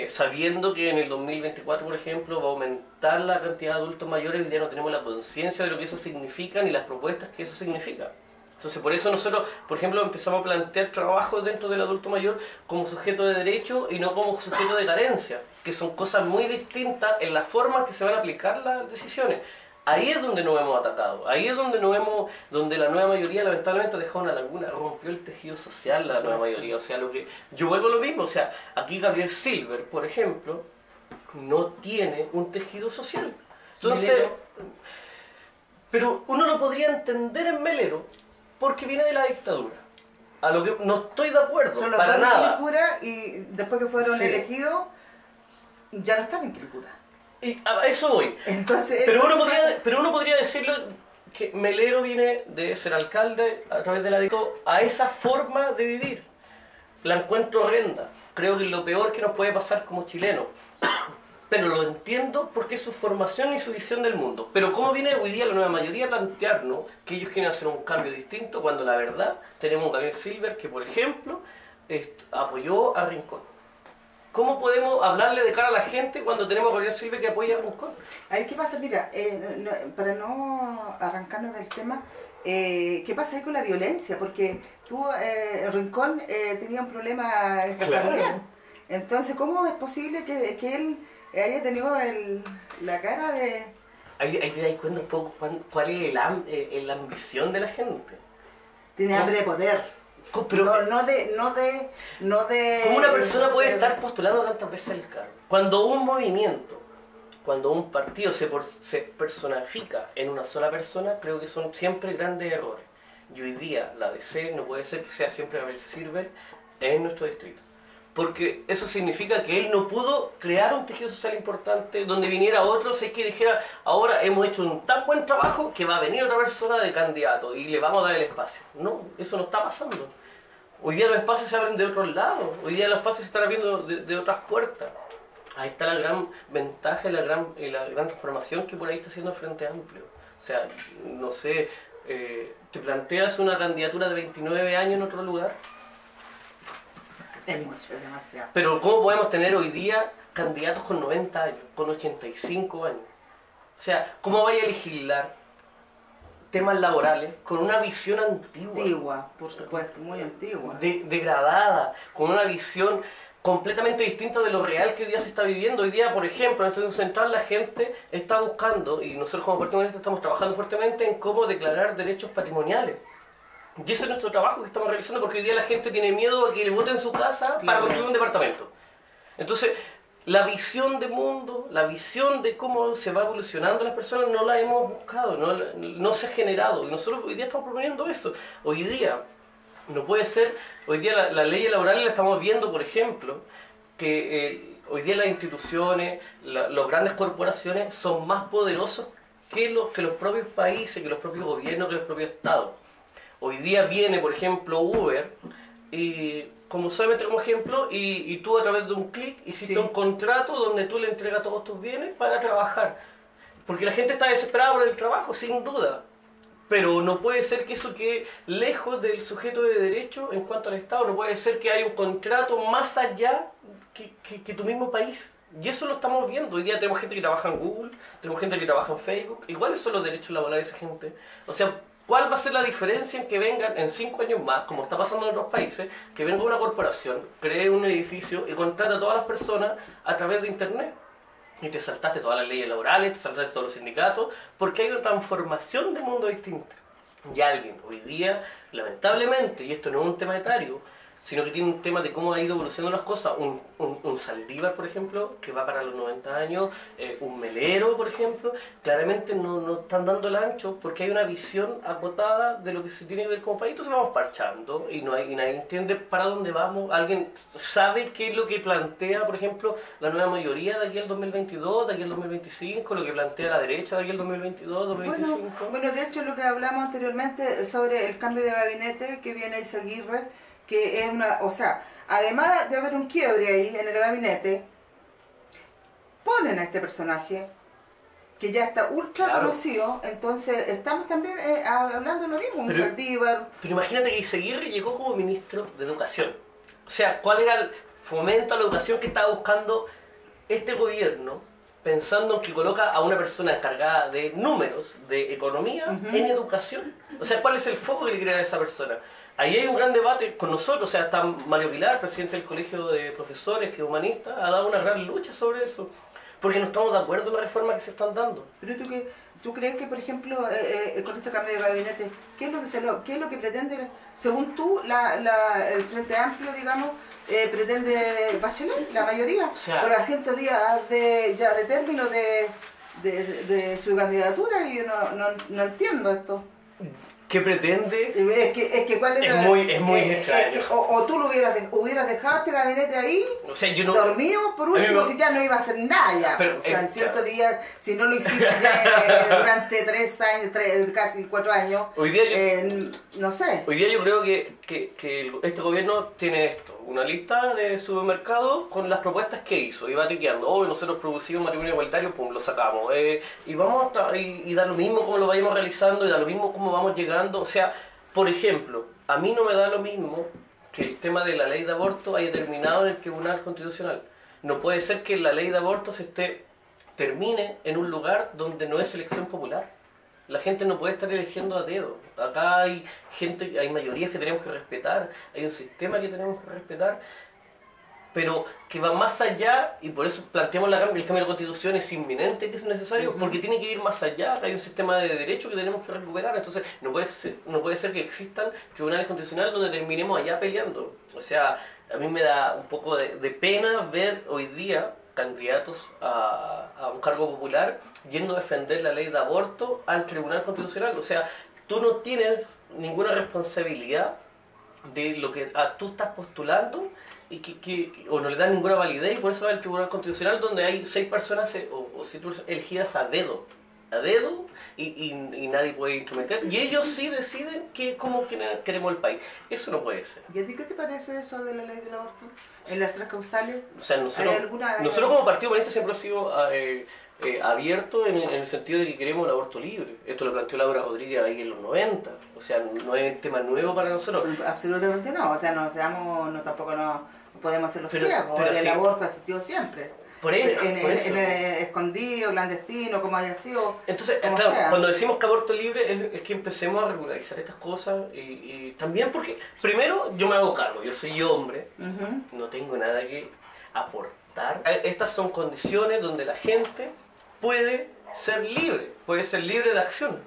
B: sabiendo que en el 2024, por ejemplo, va a aumentar la cantidad de adultos mayores. Hoy día no tenemos la conciencia de lo que eso significa ni las propuestas que eso significa. Entonces por eso nosotros, por ejemplo, empezamos a plantear trabajos dentro del adulto mayor como sujeto de derecho y no como sujeto de carencia, que son cosas muy distintas en la forma que se van a aplicar las decisiones. Ahí es donde nos hemos atacado, ahí es donde la nueva mayoría lamentablemente ha dejado una laguna, rompió el tejido social la nueva mayoría. O sea, yo vuelvo a lo mismo, o sea, aquí Gabriel Silver, por ejemplo, no tiene un tejido social. Entonces, pero uno lo podría entender en Melero porque viene de la dictadura. A lo que no estoy de acuerdo, para nada.
A: Y después que fueron elegidos, ya no están en Quilicura.
B: Y a eso voy.
A: Entonces,
B: pero uno podría decirlo que Melero viene de ser alcalde a través de la dictadura a esa forma de vivir. La encuentro horrenda. Creo que es lo peor que nos puede pasar como chilenos. Pero lo entiendo porque es su formación y su visión del mundo. Pero ¿cómo viene hoy día la nueva mayoría a plantearnos que ellos quieren hacer un cambio distinto cuando la verdad tenemos a Gabriel Silver que, por ejemplo, apoyó a Rincón? ¿Cómo podemos hablarle de cara a la gente cuando tenemos a Gabriel Silver que apoya a Rincón?
A: Ahí, ¿qué pasa? Mira, para no arrancarnos del tema, ¿qué pasa ahí con la violencia? Porque Rincón tenía un problema familiar. Claro. Entonces, ¿cómo es posible que él haya tenido la cara de...?
B: Ahí te das cuenta un poco cuál es la ambición de la gente.
A: Tiene hambre de poder. Pero no de
B: ¿cómo una persona puede estar postulando tantas veces el cargo? Cuando un movimiento, cuando un partido se personifica en una sola persona, creo que son siempre grandes errores. Y hoy día la DC no puede ser que sea siempre Gabriel Silver en nuestro distrito. Porque eso significa que él no pudo crear un tejido social importante donde viniera otro, y que dijera, ahora hemos hecho un tan buen trabajo que va a venir otra persona de candidato y le vamos a dar el espacio. No, eso no está pasando. Hoy día los espacios se abren de otros lados, hoy día los espacios se están abriendo de otras puertas. Ahí está la gran ventaja y la gran transformación que por ahí está haciendo el Frente Amplio. O sea, no sé, ¿te planteas una candidatura de 29 años en otro lugar?
A: Es mucho, es demasiado.
B: Pero ¿cómo podemos tener hoy día candidatos con 90 años, con 85 años? O sea, ¿cómo vaya a legislar temas laborales con una visión antigua?
A: Antigua, por supuesto, muy antigua.
B: Degradada, con una visión completamente distinta de lo real que hoy día se está viviendo. Hoy día, por ejemplo, en la Estación Central la gente está buscando, y nosotros como Partido Comunista estamos trabajando fuertemente en cómo declarar derechos patrimoniales. Y ese es nuestro trabajo que estamos realizando porque hoy día la gente tiene miedo a que le boten su casa para construir un departamento. Entonces, la visión de mundo, la visión de cómo se va evolucionando las personas, no la hemos buscado, no se ha generado. Y nosotros hoy día estamos proponiendo eso. Hoy día, no puede ser, hoy día la ley laboral la estamos viendo, por ejemplo, que hoy día las instituciones, las grandes corporaciones son más poderosos que los propios países, que los propios gobiernos, que los propios estados. Hoy día viene, por ejemplo, Uber, y solamente como ejemplo, y tú a través de un clic hiciste un contrato donde tú le entregas todos tus bienes para trabajar. Porque la gente está desesperada por el trabajo, sin duda. Pero no puede ser que eso quede lejos del sujeto de derecho en cuanto al Estado. No puede ser que haya un contrato más allá que tu mismo país. Y eso lo estamos viendo. Hoy día tenemos gente que trabaja en Google, tenemos gente que trabaja en Facebook. ¿Y cuáles son los derechos laborales de esa gente? O sea, ¿cuál va a ser la diferencia en que vengan en 5 años más, como está pasando en otros países, que venga una corporación, cree un edificio y contrata a todas las personas a través de Internet? Y te saltaste todas las leyes laborales, te saltaste todos los sindicatos, porque hay una transformación de mundo distinta. Y alguien hoy día, lamentablemente, y esto no es un tema etario, sino que tiene un tema de cómo ha ido evolucionando las cosas. Un Saldívar, por ejemplo, que va para los 90 años, un Melero, por ejemplo, claramente no están dando el ancho porque hay una visión acotada de lo que se tiene que ver como país. Entonces vamos parchando y nadie entiende para dónde vamos. ¿Alguien sabe qué es lo que plantea, por ejemplo, la nueva mayoría de aquí al 2022, de aquí al 2025, lo que plantea la derecha de aquí al 2022, 2025?
A: Bueno, de hecho lo que hablamos anteriormente sobre el cambio de gabinete que viene Izaguirre, que es o sea, además de haber un quiebre ahí en el gabinete, ponen a este personaje que ya está ultra conocido, entonces estamos también hablando de lo mismo, un Saldívar.
B: Pero imagínate que Izaguirre llegó como ministro de Educación. O sea, ¿cuál era el fomento a la educación que estaba buscando este gobierno, pensando en que coloca a una persona encargada de números, de economía, en educación? O sea, ¿cuál es el foco que le crea a esa persona? Ahí hay un gran debate con nosotros, o sea, está Mario Pilar, presidente del Colegio de Profesores, que es humanista, ha dado una gran lucha sobre eso, porque no estamos de acuerdo en las reformas que se están dando.
A: Pero ¿tú crees que, por ejemplo, con este cambio de gabinete, ¿qué es lo que pretende, según tú, el Frente Amplio, digamos, pretende Bachelet, la mayoría? O sea, por a 100 días ya de término de su candidatura, y yo no entiendo esto.
B: ¿Qué pretende?
A: Es que ¿cuál era?
B: Es muy extraño.
A: O tú lo hubieras dejado este gabinete ahí,
B: o sea, yo no,
A: dormido, por último, si ya no iba a hacer nada ya.
B: Pero,
A: o sea, en ciertos días, si no lo hiciste ya durante 3 años, casi 4 años,
B: hoy día yo,
A: no sé.
B: Hoy día yo creo que este gobierno tiene esto, una lista de supermercados con las propuestas que hizo, y va tiqueando, nosotros producimos matrimonio igualitario, pum, lo sacamos, y vamos y da lo mismo como lo vayamos realizando, y da lo mismo como vamos llegando. O sea, por ejemplo, a mí no me da lo mismo que el tema de la ley de aborto haya terminado en el Tribunal Constitucional. No puede ser que la ley de aborto termine en un lugar donde no es elección popular. La gente no puede estar eligiendo a dedo. Acá hay mayorías que tenemos que respetar, hay un sistema que tenemos que respetar, pero que va más allá, y por eso planteamos el cambio de la Constitución es inminente, que es necesario, porque tiene que ir más allá. Hay un sistema de derecho que tenemos que recuperar. Entonces no puede ser que existan tribunales constitucionales donde terminemos allá peleando. O sea, a mí me da un poco de pena ver hoy día candidatos a un cargo popular yendo a defender la ley de aborto al Tribunal Constitucional. O sea, tú no tienes ninguna responsabilidad de lo que tú estás postulando, y o no le dan ninguna validez, y por eso va al Tribunal Constitucional, donde hay 6 personas o 7 personas elegidas a dedo, y nadie puede instrumentar, y ellos sí deciden cómo queremos el país. Eso no puede ser.
A: ¿Y a ti qué te parece eso de la ley del aborto? ¿En las 3 causales?
B: O sea, nosotros como Partido Humanista siempre hemos sido abiertos en el sentido de que queremos el aborto libre. Esto lo planteó Laura Rodríguez ahí en los 90. O sea, no es un tema nuevo para nosotros.
A: Absolutamente no. O sea, tampoco podemos hacerlo ciegos. El aborto ha existido siempre.
B: Por eso.
A: Escondido, clandestino, como haya sido.
B: Entonces, claro, cuando decimos que aborto libre es que empecemos a regularizar estas cosas, y también porque, primero, yo me hago cargo, yo soy hombre, no tengo nada que aportar. Estas son condiciones donde la gente puede ser libre de acción.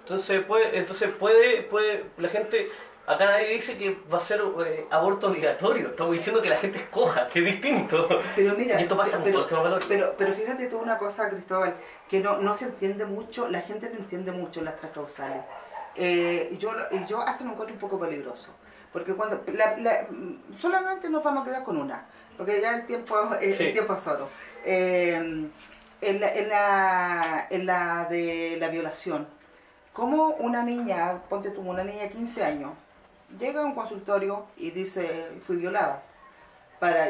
B: Entonces puede la gente Acá nadie dice que va a ser aborto obligatorio. Estamos diciendo que la gente escoja, que es distinto.
A: Pero mira,
B: y esto pasa con todos los temas de valores.
A: pero fíjate tú una cosa, Cristóbal, que no se entiende mucho, la gente no entiende mucho las transcausales. Yo hasta lo encuentro un poco peligroso. Porque cuando solamente nos vamos a quedar con una, porque ya el tiempo es oro. En la de la violación, como una niña, ponte tú, una niña de 15 años, llega a un consultorio y dice, fui violada,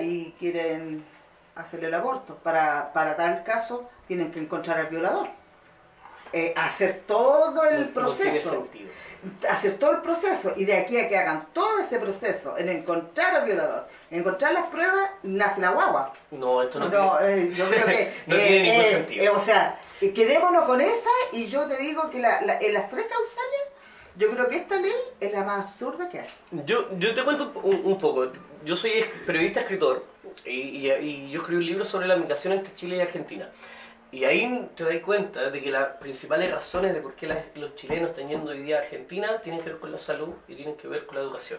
A: y quieren hacerle el aborto. Para tal caso, tienen que encontrar al violador. Hacer todo el proceso.
B: No tiene sentido.
A: Hacer todo el proceso, y de aquí a que hagan todo ese proceso en encontrar al violador, en encontrar las pruebas, nace la guagua.
B: No, esto no
A: yo creo que
B: no tiene ningún sentido.
A: O sea, quedémonos con esa, y yo te digo que en las tres causales, yo creo que esta ley es la más absurda que hay.
B: Yo te cuento un poco. Yo soy periodista, escritor, y yo escribí un libro sobre la migración entre Chile y Argentina. Y ahí te das cuenta de que las principales razones de por qué los chilenos están yendo hoy día a Argentina tienen que ver con la salud y tienen que ver con la educación.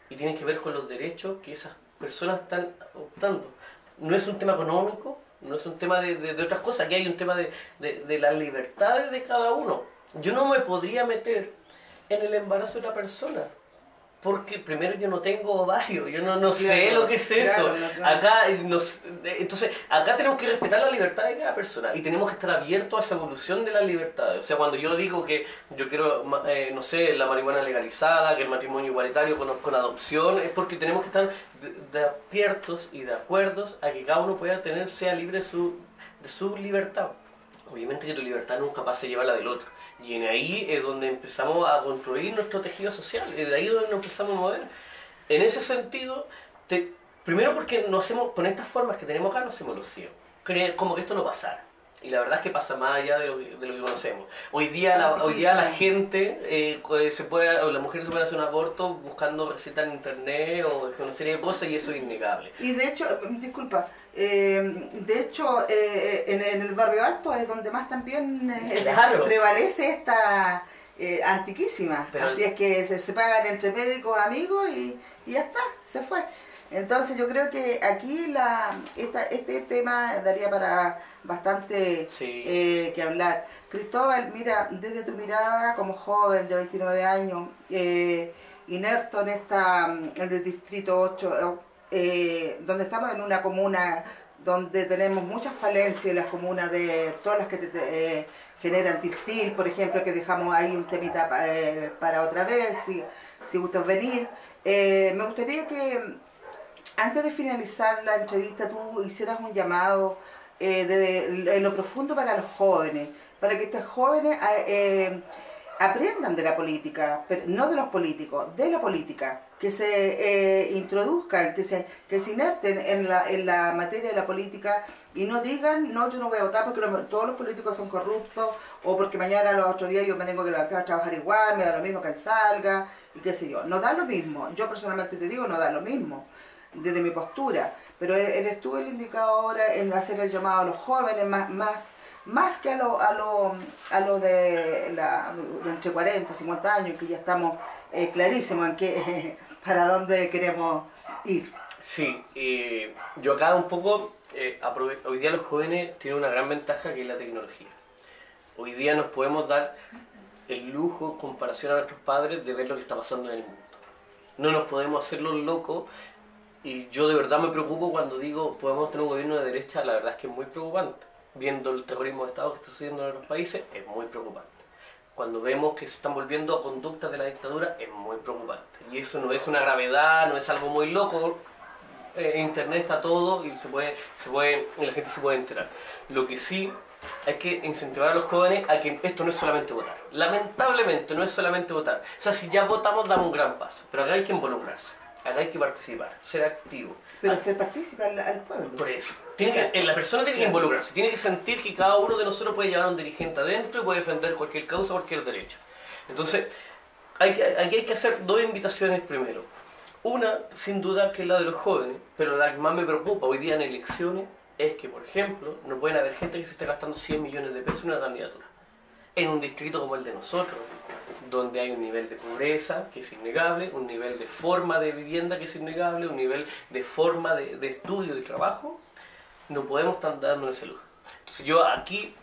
B: Y tienen que ver con los derechos que esas personas están optando. No es un tema económico, no es un tema de otras cosas, aquí hay un tema de las libertades de cada uno. Yo no me podría meter en el embarazo de otra persona, porque primero yo no tengo ovario, yo no sé lo que es eso. Acá entonces, acá tenemos que respetar la libertad de cada persona y tenemos que estar abiertos a esa evolución de las libertades. O sea, cuando yo digo que yo quiero, no sé, la marihuana legalizada, que el matrimonio igualitario con adopción, es porque tenemos que estar abiertos y de acuerdos a que cada uno pueda sea libre de su libertad. Obviamente que tu libertad nunca pasa a llevar la del otro. Y en ahí es donde empezamos a construir nuestro tejido social, es de ahí donde nos empezamos a mover. En ese sentido, primero porque no hacemos, con estas formas que tenemos acá, no hacemos los ciegos. Como que esto no pasara. Y la verdad es que pasa más allá de lo que conocemos. Hoy día la gente, o las mujeres se pueden hacer un aborto buscando recetas en internet o una serie de cosas, y eso es innegable.
A: Y de hecho, disculpa, en el barrio alto es donde más también prevalece esta antiquísima. Pero así es que se pagan entre médicos, amigos, y ya está, se fue. Entonces yo creo que aquí este tema daría para bastante que hablar. Cristóbal, mira, desde tu mirada como joven de 29 años, inerto en el distrito 8, donde estamos en una comuna donde tenemos muchas falencias, las comunas de todas las que generan textil, por ejemplo, que dejamos ahí un temita para otra vez, si gustas venir. Me gustaría que antes de finalizar la entrevista tú hicieras un llamado en lo profundo para los jóvenes, para que estos jóvenes aprendan de la política, pero no de los políticos, de la política, que se introduzcan, que se inerten en la materia de la política y no digan, no, yo no voy a votar porque todos los políticos son corruptos, o porque mañana los otros días yo me tengo que levantar a trabajar igual, me da lo mismo que él salga, y qué sé yo. No da lo mismo, yo personalmente te digo, no da lo mismo, desde mi postura, pero eres tú el indicado ahora en hacer el llamado a los jóvenes, más que a lo de entre 40 y 50 años, que ya estamos clarísimos en para dónde queremos ir.
B: Sí, yo acá un poco, hoy día los jóvenes tienen una gran ventaja, que es la tecnología. Hoy día nos podemos dar el lujo, en comparación a nuestros padres, de ver lo que está pasando en el mundo. No nos podemos hacer los locos, y yo de verdad me preocupo cuando digo podemos tener un gobierno de derecha. La verdad es que es muy preocupante. Viendo el terrorismo de Estado que está sucediendo en otros países, es muy preocupante. Cuando vemos que se están volviendo a conductas de la dictadura, es muy preocupante. Y eso no es una gravedad, no es algo muy loco. En internet está todo y la gente se puede enterar. Lo que sí hay que incentivar a los jóvenes a que esto no es solamente votar. Lamentablemente no es solamente votar. O sea, si ya votamos, damos un gran paso. Pero acá hay que involucrarse. Acá hay que participar, ser activo.
A: Pero ser partícipe al pueblo.
B: Por eso. La persona tiene que involucrarse, tiene que sentir que cada uno de nosotros puede llevar a un dirigente adentro y puede defender cualquier causa, cualquier derecho. Entonces, aquí hay que hacer dos invitaciones primero. Una, sin duda, que es la de los jóvenes, pero la que más me preocupa hoy día en elecciones es que, por ejemplo, no pueden haber gente que se esté gastando 100 millones de pesos en una candidatura. En un distrito como el de nosotros, donde hay un nivel de pobreza que es innegable, un nivel de forma de vivienda que es innegable, un nivel de forma de estudio, de trabajo, no podemos estar dando ese lujo. Entonces yo aquí,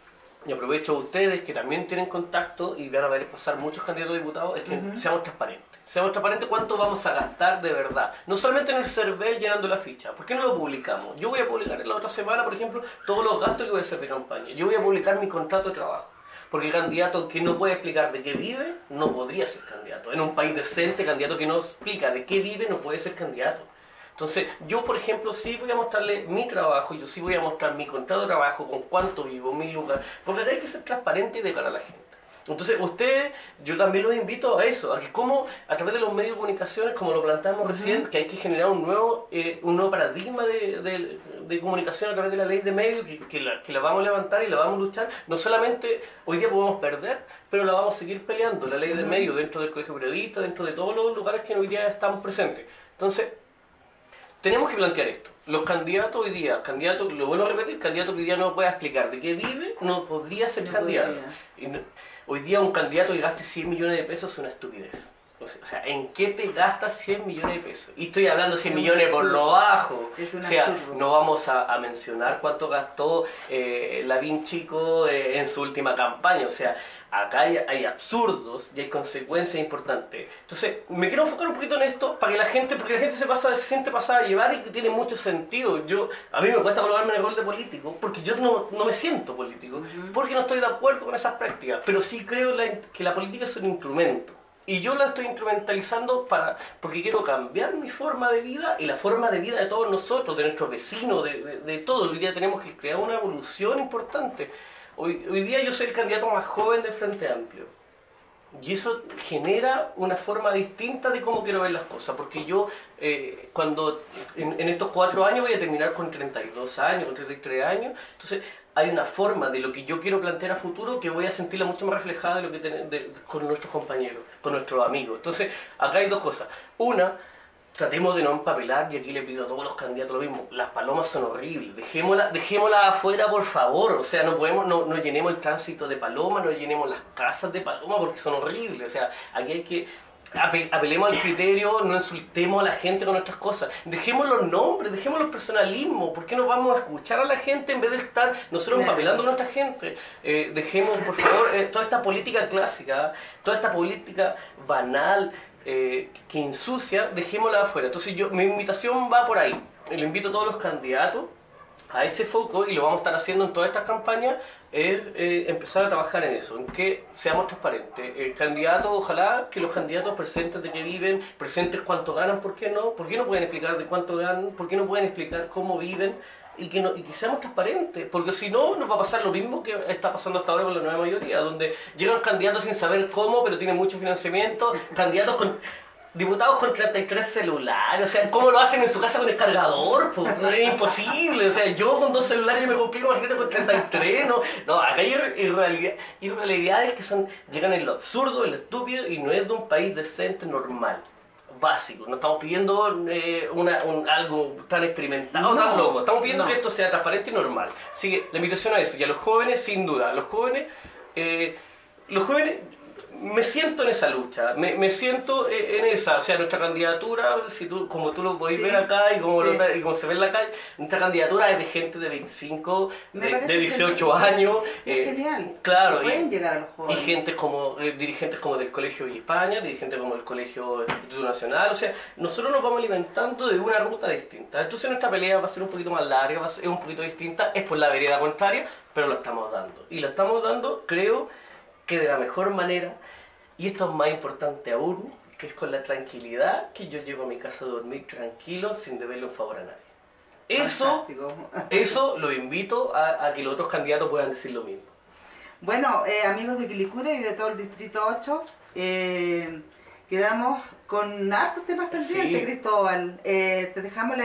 B: y aprovecho a ustedes que también tienen contacto y van a ver pasar muchos candidatos a diputados, es que seamos transparentes. Seamos transparentes cuánto vamos a gastar de verdad. No solamente en el CERVEL llenando la ficha. ¿Por qué no lo publicamos? Yo voy a publicar en la otra semana, por ejemplo, todos los gastos que voy a hacer de campaña. Yo voy a publicar mi contrato de trabajo. Porque candidato que no puede explicar de qué vive, no podría ser candidato. En un país decente, candidato que no explica de qué vive, no puede ser candidato. Entonces, yo, por ejemplo, sí voy a mostrarle mi trabajo, yo sí voy a mostrar mi contrato de trabajo, con cuánto vivo, mi lugar, porque acá hay que ser transparente de cara a la gente. Entonces, ustedes, yo también los invito a eso, a que como a través de los medios de comunicaciones, como lo planteamos recién, que hay que generar un nuevo paradigma de comunicación a través de la ley de medios, que la vamos a levantar y la vamos a luchar. No solamente hoy día podemos perder, pero la vamos a seguir peleando, la ley de medios, dentro del colegio periodista, dentro de todos los lugares que hoy día estamos presentes. Entonces, tenemos que plantear esto. Los candidatos hoy día, lo vuelvo a repetir, candidato que hoy día no puede explicar de qué vive, no podría ser candidato. Hoy día un candidato que gaste 100 millones de pesos es una estupidez. O sea, ¿en qué te gastas 100 millones de pesos? Y estoy hablando 100 millones por lo bajo. O sea, no vamos a mencionar cuánto gastó Lavín Chico en su última campaña. O sea, acá hay absurdos y hay consecuencias importantes. Entonces, me quiero enfocar un poquito en esto para que porque la gente se siente pasada a llevar y que tiene mucho sentido. A mí me cuesta colocarme en el rol de político porque yo no me siento político, porque no estoy de acuerdo con esas prácticas, pero sí creo que la política es un instrumento. Y yo la estoy instrumentalizando porque quiero cambiar mi forma de vida y la forma de vida de todos nosotros, de nuestros vecinos, de todos. Hoy día tenemos que crear una evolución importante. Hoy día yo soy el candidato más joven del Frente Amplio. Y eso genera una forma distinta de cómo quiero ver las cosas. Porque yo, en estos 4 años voy a terminar con 32 años, con 33 años. Entonces, hay una forma de lo que yo quiero plantear a futuro que voy a sentirla mucho más reflejada de lo que con nuestros compañeros, con nuestros amigos. Entonces, acá hay 2 cosas. Una, tratemos de no empapelar, y aquí le pido a todos los candidatos lo mismo. Las palomas son horribles, dejémoslas afuera, por favor. O sea, no llenemos el tránsito de palomas, no llenemos las casas de palomas porque son horribles. O sea, aquí hay que apelemos al criterio, no insultemos a la gente con nuestras cosas. Dejemos los nombres, dejemos los personalismos. ¿Por qué no vamos a escuchar a la gente en vez de estar nosotros empapelando a nuestra gente? Dejemos, por favor, toda esta política clásica, toda esta política banal, que ensucia, dejémosla afuera. Entonces mi invitación va por ahí. Le invito a todos los candidatos a ese foco, y lo vamos a estar haciendo en todas estas campañas, es empezar a trabajar en eso, en que seamos transparentes. El candidato, ojalá que los candidatos presenten de qué viven, presentes cuánto ganan, ¿por qué no? ¿Por qué no pueden explicar de cuánto ganan? ¿Por qué no pueden explicar cómo viven? Y que seamos transparentes, porque si no, nos va a pasar lo mismo que está pasando hasta ahora con la nueva mayoría, donde llegan candidatos sin saber cómo, pero tienen mucho financiamiento, diputados con 33 celulares. O sea, ¿cómo lo hacen en su casa con el cargador? Pues es imposible. O sea, yo con 2 celulares me complico, imagínate con 33. No, acá hay irrealidades que llegan en lo absurdo, en lo estúpido, y no es de un país decente, normal, básico. No estamos pidiendo algo tan experimentado, tan loco. Estamos pidiendo que esto sea transparente y normal. Así que la invitación a eso. Y a los jóvenes, sin duda, los jóvenes, me siento en esa lucha, me siento en esa. O sea, nuestra candidatura, como tú lo podéis ver acá y como se ve en la calle, nuestra candidatura es de gente de 25, de 18 años.
A: Es genial.
B: Claro,
A: pueden llegar a los jóvenes.
B: Y gente dirigentes como del Colegio de España, dirigentes como del Colegio Instituto Nacional. O sea, nosotros nos vamos alimentando de una ruta distinta. Entonces nuestra pelea va a ser un poquito más larga, es un poquito distinta, es por la vereda contraria, pero lo estamos dando. Y lo estamos dando, creo, que de la mejor manera, y esto es más importante aún, que es con la tranquilidad que yo llego a mi casa a dormir tranquilo sin deberle un favor a nadie. Eso lo invito a que los otros candidatos puedan decir lo mismo.
A: Bueno, amigos de Quilicura y de todo el Distrito 8, quedamos con hartos temas pendientes, sí. Cristóbal. Te dejamos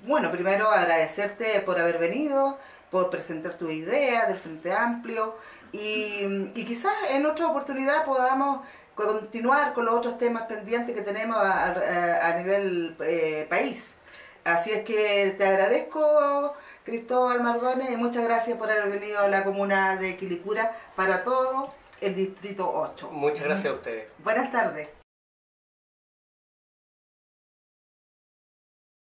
A: Bueno, primero agradecerte por haber venido, por presentar tu idea del Frente Amplio, y quizás en otra oportunidad podamos continuar con los otros temas pendientes que tenemos a nivel país. Así es que te agradezco, Cristóbal Mardones, y muchas gracias por haber venido a la comuna de Quilicura para todo el Distrito 8.
B: Muchas gracias a ustedes.
A: Buenas tardes.